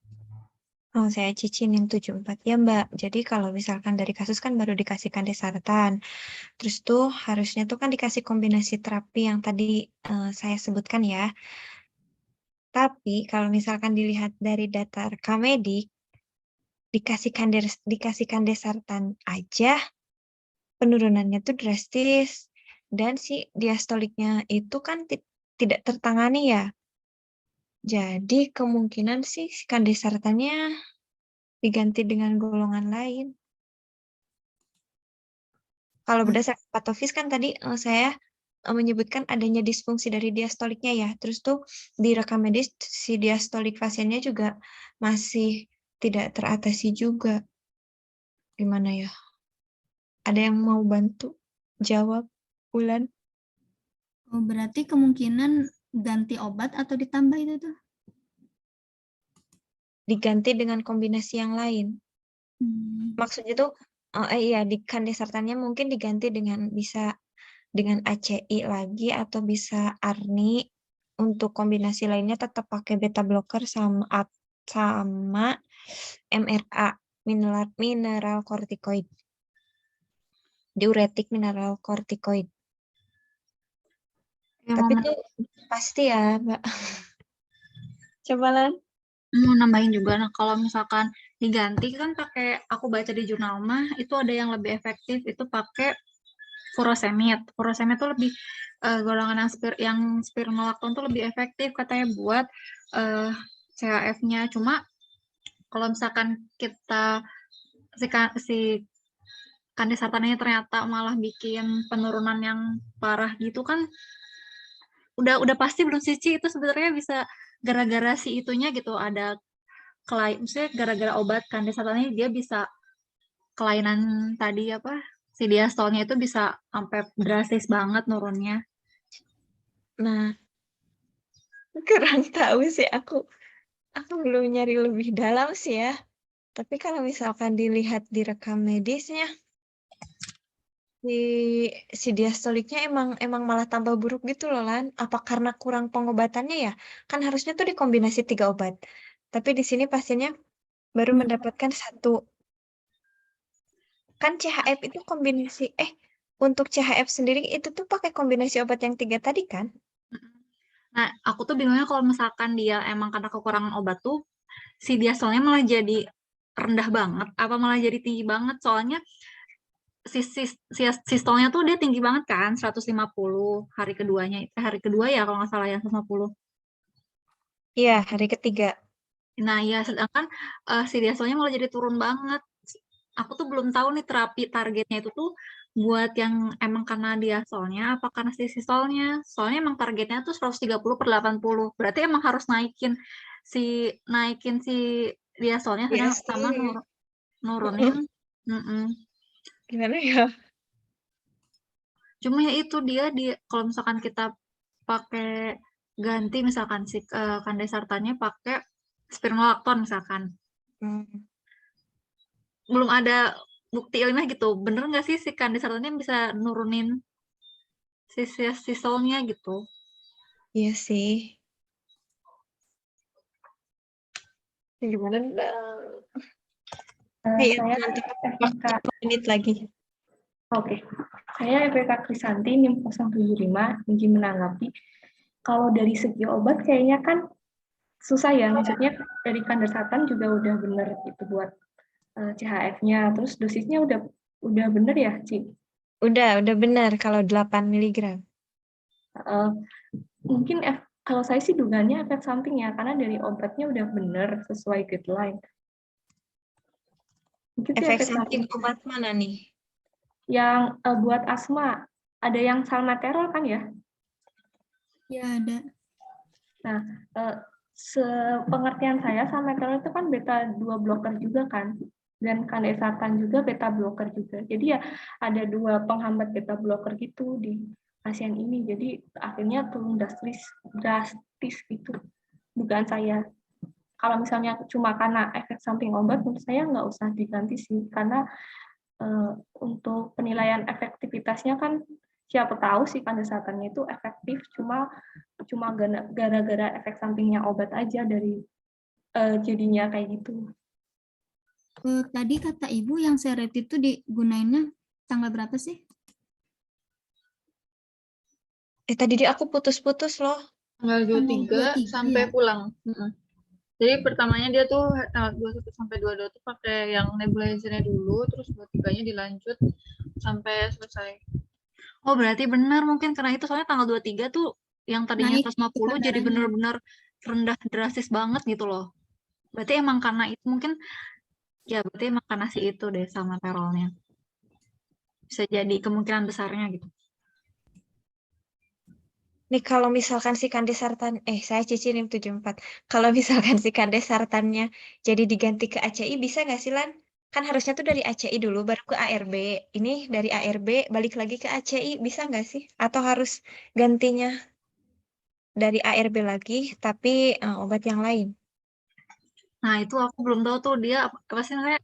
Oh, saya Cicinim 74. Ya, Mbak. Jadi kalau misalkan dari kasus kan baru dikasih kandesartan. Terus tuh harusnya tuh kan dikasih kombinasi terapi yang tadi saya sebutkan ya. Tapi kalau misalkan dilihat dari data rekamedik, dikasih kandesartan aja, penurunannya tuh drastis. Dan si diastoliknya itu kan tidak tertangani ya. Jadi kemungkinan sih si kandesartannya diganti dengan golongan lain. Kalau berdasarkan patofis kan tadi saya menyebutkan adanya disfungsi dari diastoliknya ya. Terus tuh di rekam medis si diastolik pasiennya juga masih tidak teratasi juga. Gimana ya? Ada yang mau bantu? Jawab, Bulan. Oh, berarti kemungkinan ganti obat atau ditambah itu tuh? Diganti dengan kombinasi yang lain. Maksudnya tuh, iya, di kandesartannya mungkin diganti dengan bisa dengan ACI lagi atau bisa ARNI. Untuk kombinasi lainnya tetap pakai beta blocker sama MRA, mineral kortikoid. Diuretik mineral kortikoid. Ya, Tapi itu pasti ya, Mbak. Coba Lan. Mau nambahin juga, nah kalau misalkan diganti kan pakai, aku baca di jurnal mah itu ada yang lebih efektif, itu pakai furosemid. Furosemid itu lebih golongan yang spironolakton itu lebih efektif katanya buat CHF-nya. Cuma kalau misalkan kita si kandesartannya ternyata malah bikin penurunan yang parah gitu kan, udah pasti belum sih Ci, itu sebenarnya bisa gara-gara si itunya gitu ada misalnya gara-gara obat kandesatannya dia bisa kelainan tadi apa si diastolnya itu bisa sampai drastis banget nurunnya. Nah, kurang tahu sih aku. Aku belum nyari lebih dalam sih ya. Tapi kalau misalkan dilihat di rekam medisnya, si diastoliknya emang malah tambah buruk gitu loh, Lan. Apa karena kurang pengobatannya ya? Kan harusnya tuh dikombinasi 3 obat. Tapi di sini pasiennya baru mendapatkan 1. Kan CHF itu kombinasi, untuk CHF sendiri itu tuh pakai kombinasi obat yang 3 tadi kan? Nah, aku tuh bingungnya kalau misalkan dia emang karena kekurangan obat tuh, si diastolnya malah jadi rendah banget, apa malah jadi tinggi banget. Soalnya sistolnya tuh dia tinggi banget kan, 150 hari keduanya. Hari kedua ya kalau nggak salah ya, 150. Iya, hari ketiga. Nah, ya sedangkan si diastolnya malah jadi turun banget. Aku tuh belum tahu nih terapi targetnya itu tuh buat yang emang karena diastolnya apa karena si sistolnya. Soalnya emang targetnya tuh 130/80. Berarti emang harus naikin si diastolnya sama Diastolnya. nurunin. Gimana ya? Cuma ya itu dia kalau misalkan kita pakai ganti misalkan si kandesartannya pakai spironolakton misalkan. Belum ada bukti ilmiah gitu. Bener nggak sih si kandesartannya bisa nurunin sistolnya gitu? Iya sih. Gimana? Iya, Saya nanti FPK, 5 menit lagi. oke. Saya FPK Krisanti, NIM 075, izin menanggapi. Kalau dari segi obat kayaknya kan susah ya, maksudnya dari kandesatan juga udah bener itu buat CHF-nya, terus dosisnya udah bener ya, Ci? Udah benar kalau 8 mg. Mungkin kalau saya sih dugaannya efek samping ya, karena dari obatnya udah bener sesuai guideline. Mungkin sih Efek efek samping samping obat mana nih? yang buat asma, ada yang salmeterol kan ya? Ya ada. Nah, sepengertian saya salmeterol itu kan beta 2 blocker juga kan, dan kandesatan juga beta blocker juga. Jadi ya ada 2 penghambat beta blocker gitu di pasien ini. Jadi akhirnya turun drastis gitu. Dugaan saya. Kalau misalnya cuma karena efek samping obat, menurut saya nggak usah diganti sih, karena untuk penilaian efektivitasnya kan siapa tahu sih kandesatannya itu efektif, cuma gara-gara efek sampingnya obat aja dari jadinya kayak gitu. Tadi kata Ibu yang seret itu digunainnya tanggal berapa sih? Tadi aku putus-putus loh. Tanggal 23 sampai ya? pulang. Jadi pertamanya dia tuh tanggal 21 sampai 22 tuh pakai yang nebulizernya dulu, terus 23-nya dilanjut sampai selesai. Oh, berarti benar mungkin karena itu soalnya tanggal 23 tuh yang tadinya Naik 150 jadi benar-benar rendah drastis banget gitu loh. Berarti emang karena itu mungkin ya berarti emang karena si itu deh sama terolnya. Bisa jadi kemungkinan besarnya gitu. Nih kalau misalkan si kandesartan, saya Cici NIM 74. Kalau misalkan si kandesartannya jadi diganti ke ACI bisa nggak sih Lan? Kan harusnya tuh dari ACI dulu baru ke ARB. Ini dari ARB balik lagi ke ACI bisa nggak sih? Atau harus gantinya dari ARB lagi tapi obat yang lain? Nah, itu aku belum tahu tuh dia apa sih namanya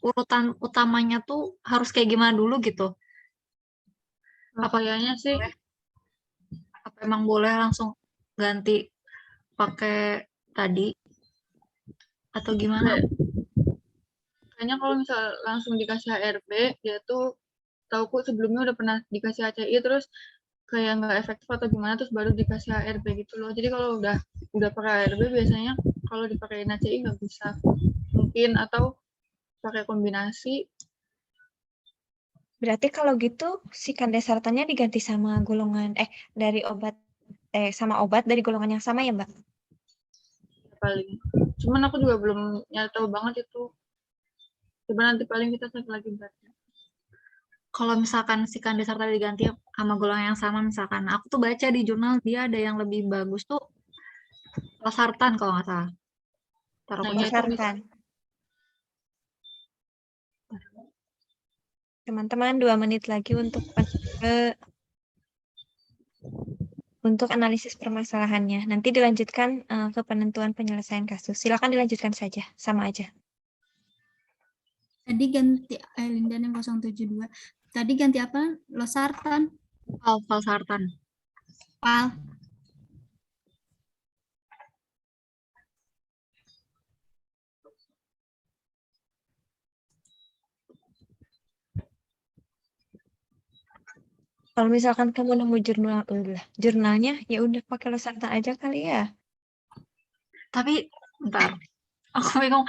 urutan utamanya tuh harus kayak gimana dulu gitu. Apa Kayaknya sih apa emang boleh langsung ganti pakai tadi atau gimana? kayaknya kalau misal langsung dikasih HRB, dia tuh tauku sebelumnya udah pernah dikasih ACI terus kayak nggak efektif atau gimana terus baru dikasih HRB gitu loh. Jadi kalau udah pakai HRB biasanya kalau dipakai ACI nggak bisa. Mungkin atau pakai kombinasi. Berarti kalau gitu si kandesartannya diganti sama golongan dari obat sama obat dari golongan yang sama ya, Mbak? Paling. Cuman aku juga belum nyari tahu banget itu. Coba nanti paling kita cek lagi beratnya. Kalau misalkan si kandesar tadi diganti sama golongan yang sama misalkan, aku tuh baca di jurnal dia ada yang lebih bagus tuh Losartan kalau nggak salah. Ntar aku cek. Losartan. Teman-teman 2 menit lagi untuk analisis permasalahannya. Nanti dilanjutkan ke penentuan penyelesaian kasus. Silakan dilanjutkan saja, sama aja. Tadi ganti Lindan yang 072. Tadi ganti apa? Losartan. Valsartan. Pal. Kalau misalkan kamu nemu jurnalnya, ya udah pakai Losartan aja kali ya. Tapi bentar, aku bingung.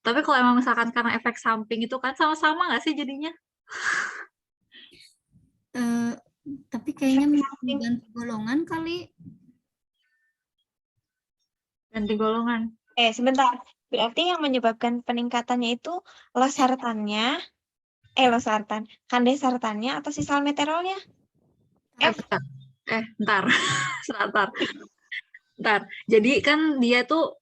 Tapi kalau emang misalkan karena efek samping itu kan sama-sama nggak sih jadinya? Tapi kayaknya Efek mesti samping. ganti golongan kali. Ganti golongan. Sebentar. Berarti yang menyebabkan peningkatannya itu losartannya, kandesartannya atau si salmeterolnya? Bentar. Bentar. Sebentar. Bentar. Jadi kan dia tuh,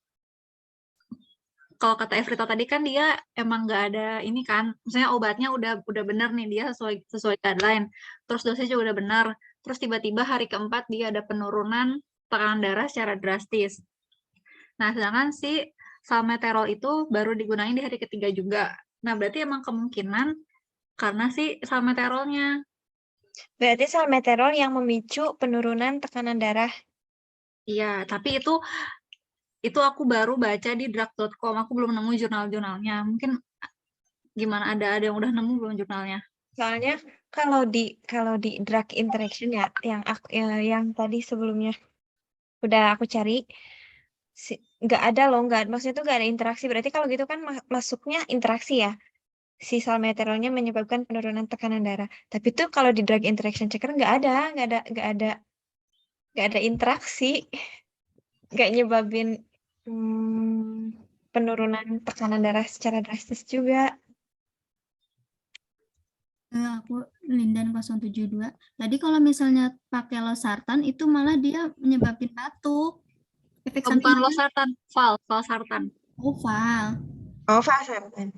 kalau kata Evrita tadi kan dia emang nggak ada ini kan, misalnya obatnya udah benar nih, dia sesuai guideline, terus dosisnya juga udah benar, terus tiba-tiba hari keempat dia ada penurunan tekanan darah secara drastis. Nah, sedangkan si salmeterol itu baru digunain di hari ketiga juga. Nah, berarti emang kemungkinan karena si salmeterolnya. Berarti salmeterol yang memicu penurunan tekanan darah. Iya, tapi itu aku baru baca di drug.com, aku belum nemu jurnal-jurnalnya. Mungkin gimana, ada yang udah nemu belum jurnalnya? Soalnya kalau di drug interaction ya, yang tadi sebelumnya udah aku cari, nggak ada loh, maksudnya itu nggak ada interaksi. Berarti kalau gitu kan masuknya interaksi ya. Si salmeterolnya menyebabkan penurunan tekanan darah. Tapi tuh kalau di drug interaction checker nggak ada interaksi, nggak nyebabin penurunan tekanan darah secara drastis juga. Aku Lindan 072. Tadi kalau misalnya pakai losartan itu malah dia menyebabkan batuk. Efek Bukan sampingnya losartan, valsartan. oval. Oh, valsartan.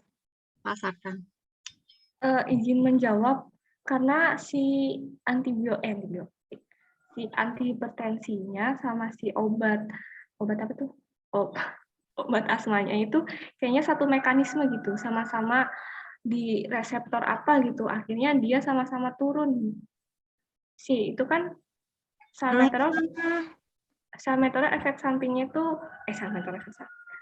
Valsartan. Izin menjawab, karena si antibiotik, si antihipertensinya sama si obat apa tuh? Obat asmanya itu kayaknya satu mekanisme gitu, sama-sama di reseptor apa gitu, akhirnya dia sama-sama turun. Itu kan salmeterol efek sampingnya itu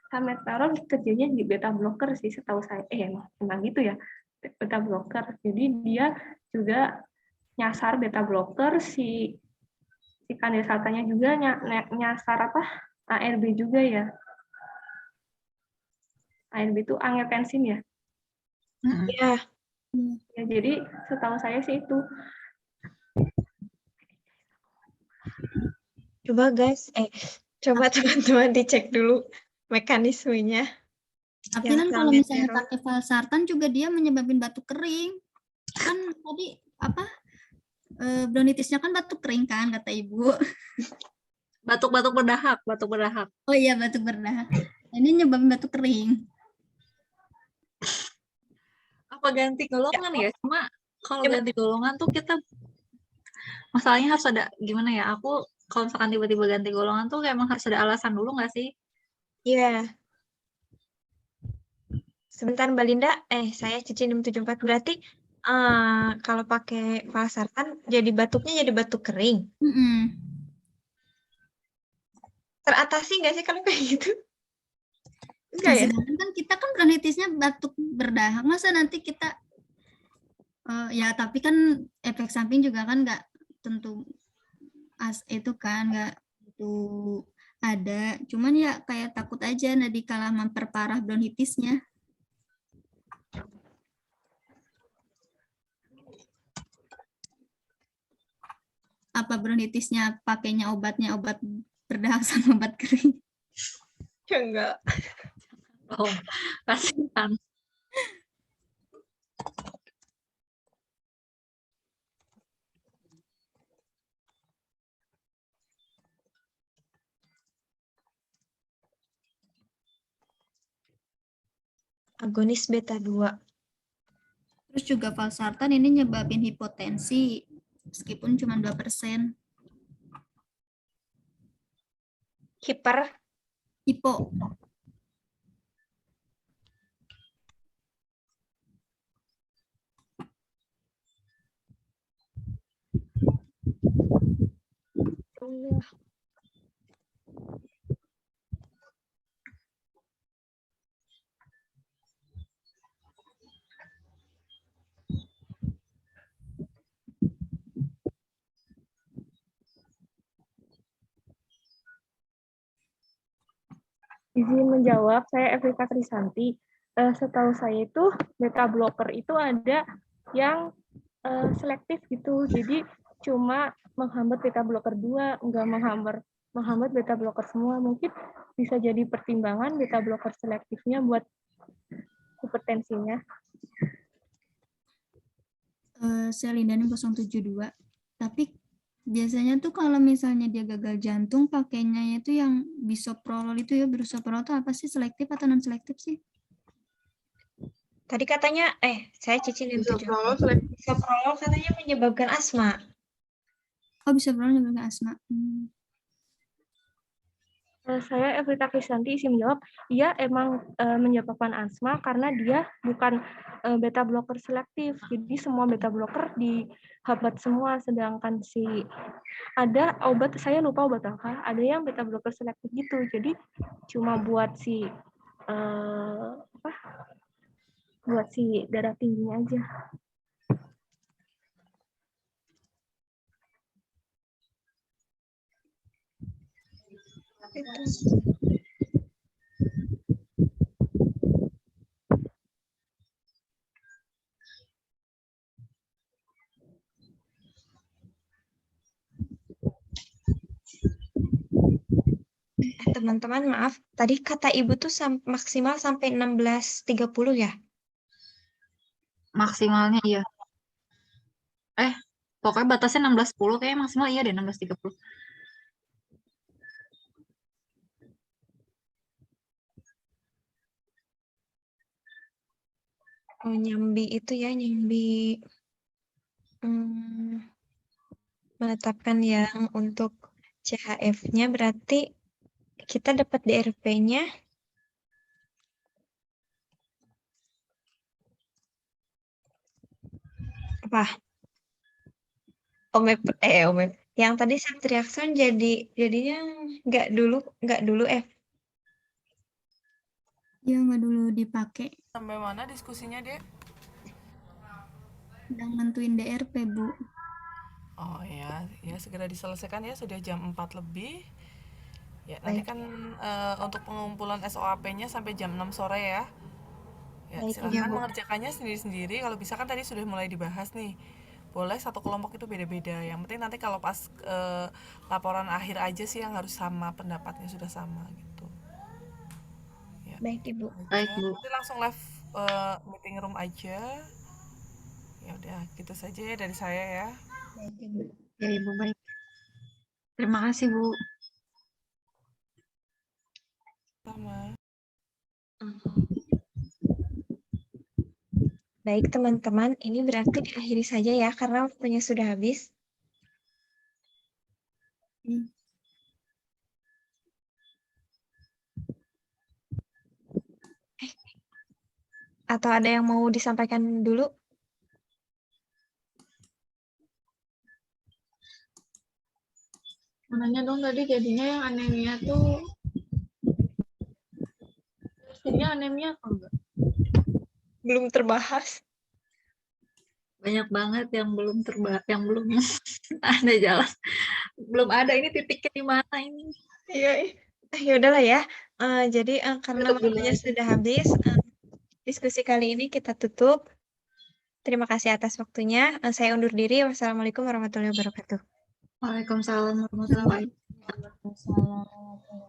salmeterol kerjanya di beta blocker sih setahu saya. Emang gitu ya, beta blocker. Jadi dia juga nyasar beta blocker, si kandesatannya juga nyasar apa? ARB juga ya. ARB itu angiotensin ya. Iya. Ya, jadi setahu saya sih itu. Coba guys, coba teman-teman dicek dulu mekanismenya. Tapi kan kalau misalnya pakai valsartan juga dia menyebabkan batuk kering. Kan tadi apa? Bronkitisnya kan batuk kering kan kata Ibu. Batuk berdahak. Oh iya, batuk berdahak. Ini nyebabin batuk kering. Apa ganti golongan ya? Cuma kalau ganti golongan tuh kita masalahnya harus ada gimana ya? Aku kalau misalkan tiba-tiba ganti golongan tuh emang harus ada alasan dulu nggak sih? Iya. Sebentar Mbak Linda, saya Cici 674. Berarti kalau pakai valsartan jadi batuknya jadi batuk kering. Teratasi nggak sih kalau kayak gitu? Enggak ya? Kan kita kan bronkitisnya batuk berdahak, masa nanti kita ya tapi kan efek samping juga kan nggak tentu itu kan nggak tentu ada, cuman ya kayak takut aja nanti kalah memperparah bronkitisnya. Apa bronkitisnya pakainya obatnya obat berdahak sama obat kering? Ya enggak. Oh, kasihan. agonis beta 2. Terus juga valsartan ini nyebabin hipotensi, meskipun cuma 2%. Hipo. Izin menjawab, saya Evita Krisanti. Setahu saya itu beta blocker itu ada yang selektif gitu. Jadi cuma menghambat beta blocker 2, enggak menghambat beta blocker semua. Mungkin bisa jadi pertimbangan beta blocker selektifnya buat hipertensinya. Sel Lindanin 072. Tapi biasanya tuh kalau misalnya dia gagal jantung pakainya itu yang bisoprolol itu ya, bisoprolol itu apa sih, selektif atau non selektif sih? Tadi katanya, saya cicilin tuh. Bisoprolol katanya menyebabkan asma. Oh, bisoprolol menyebabkan asma. Saya Evita Krisanti isi menjawab, iya emang menyebabkan asma karena dia bukan beta blocker selektif. Jadi semua beta blocker dihambat semua, sedangkan ada obat, saya lupa obat apa, ada yang beta blocker selektif gitu. Jadi cuma buat buat darah tingginya aja. Teman-teman, maaf. Tadi kata Ibu tuh maksimal sampai 16.30 ya? Maksimalnya iya. Pokoknya batasnya 16.10, kayaknya maksimal iya deh 16.30. Oh, nyambi itu ya, nyambi menetapkan yang untuk CHF-nya, berarti kita dapat DRP-nya apa? Omep. Yang tadi ceftriaxone jadinya nggak dulu F. Ya, nggak dulu dipakai. Sampai mana diskusinya, Dek? Sedang nentuin DRP, Bu. Oh ya, segera diselesaikan ya, sudah jam 4 lebih. Ya, nanti kan untuk pengumpulan SOAP-nya sampai jam 6 sore ya. Ya, silahkan mengerjakannya sendiri-sendiri. Kalau bisa kan tadi sudah mulai dibahas nih. Boleh satu kelompok itu beda-beda. Yang penting nanti kalau pas laporan akhir aja sih yang harus sama, pendapatnya sudah sama gitu. Ya. Baik, Ibu. Baik, Bu. Nanti langsung live meeting room aja. Ya udah, gitu saja ya dari saya ya. Baik, Ibu. Ya, Ibu, baik. Terima kasih, Bu. Sama. Baik, teman-teman, ini berarti diakhiri saja ya, karena waktunya sudah habis. Atau ada yang mau disampaikan dulu? Nanya dong tadi jadinya yang anemia tuh, jadinya anemia apa enggak? Belum terbahas. Banyak banget yang belum ada jalan. Belum ada ini titiknya di mana ini. Iya, ya udahlah ya. Jadi karena waktunya sudah habis, diskusi kali ini kita tutup. Terima kasih atas waktunya. Saya undur diri. Wassalamualaikum warahmatullahi wabarakatuh. Waalaikumsalam warahmatullahi wabarakatuh.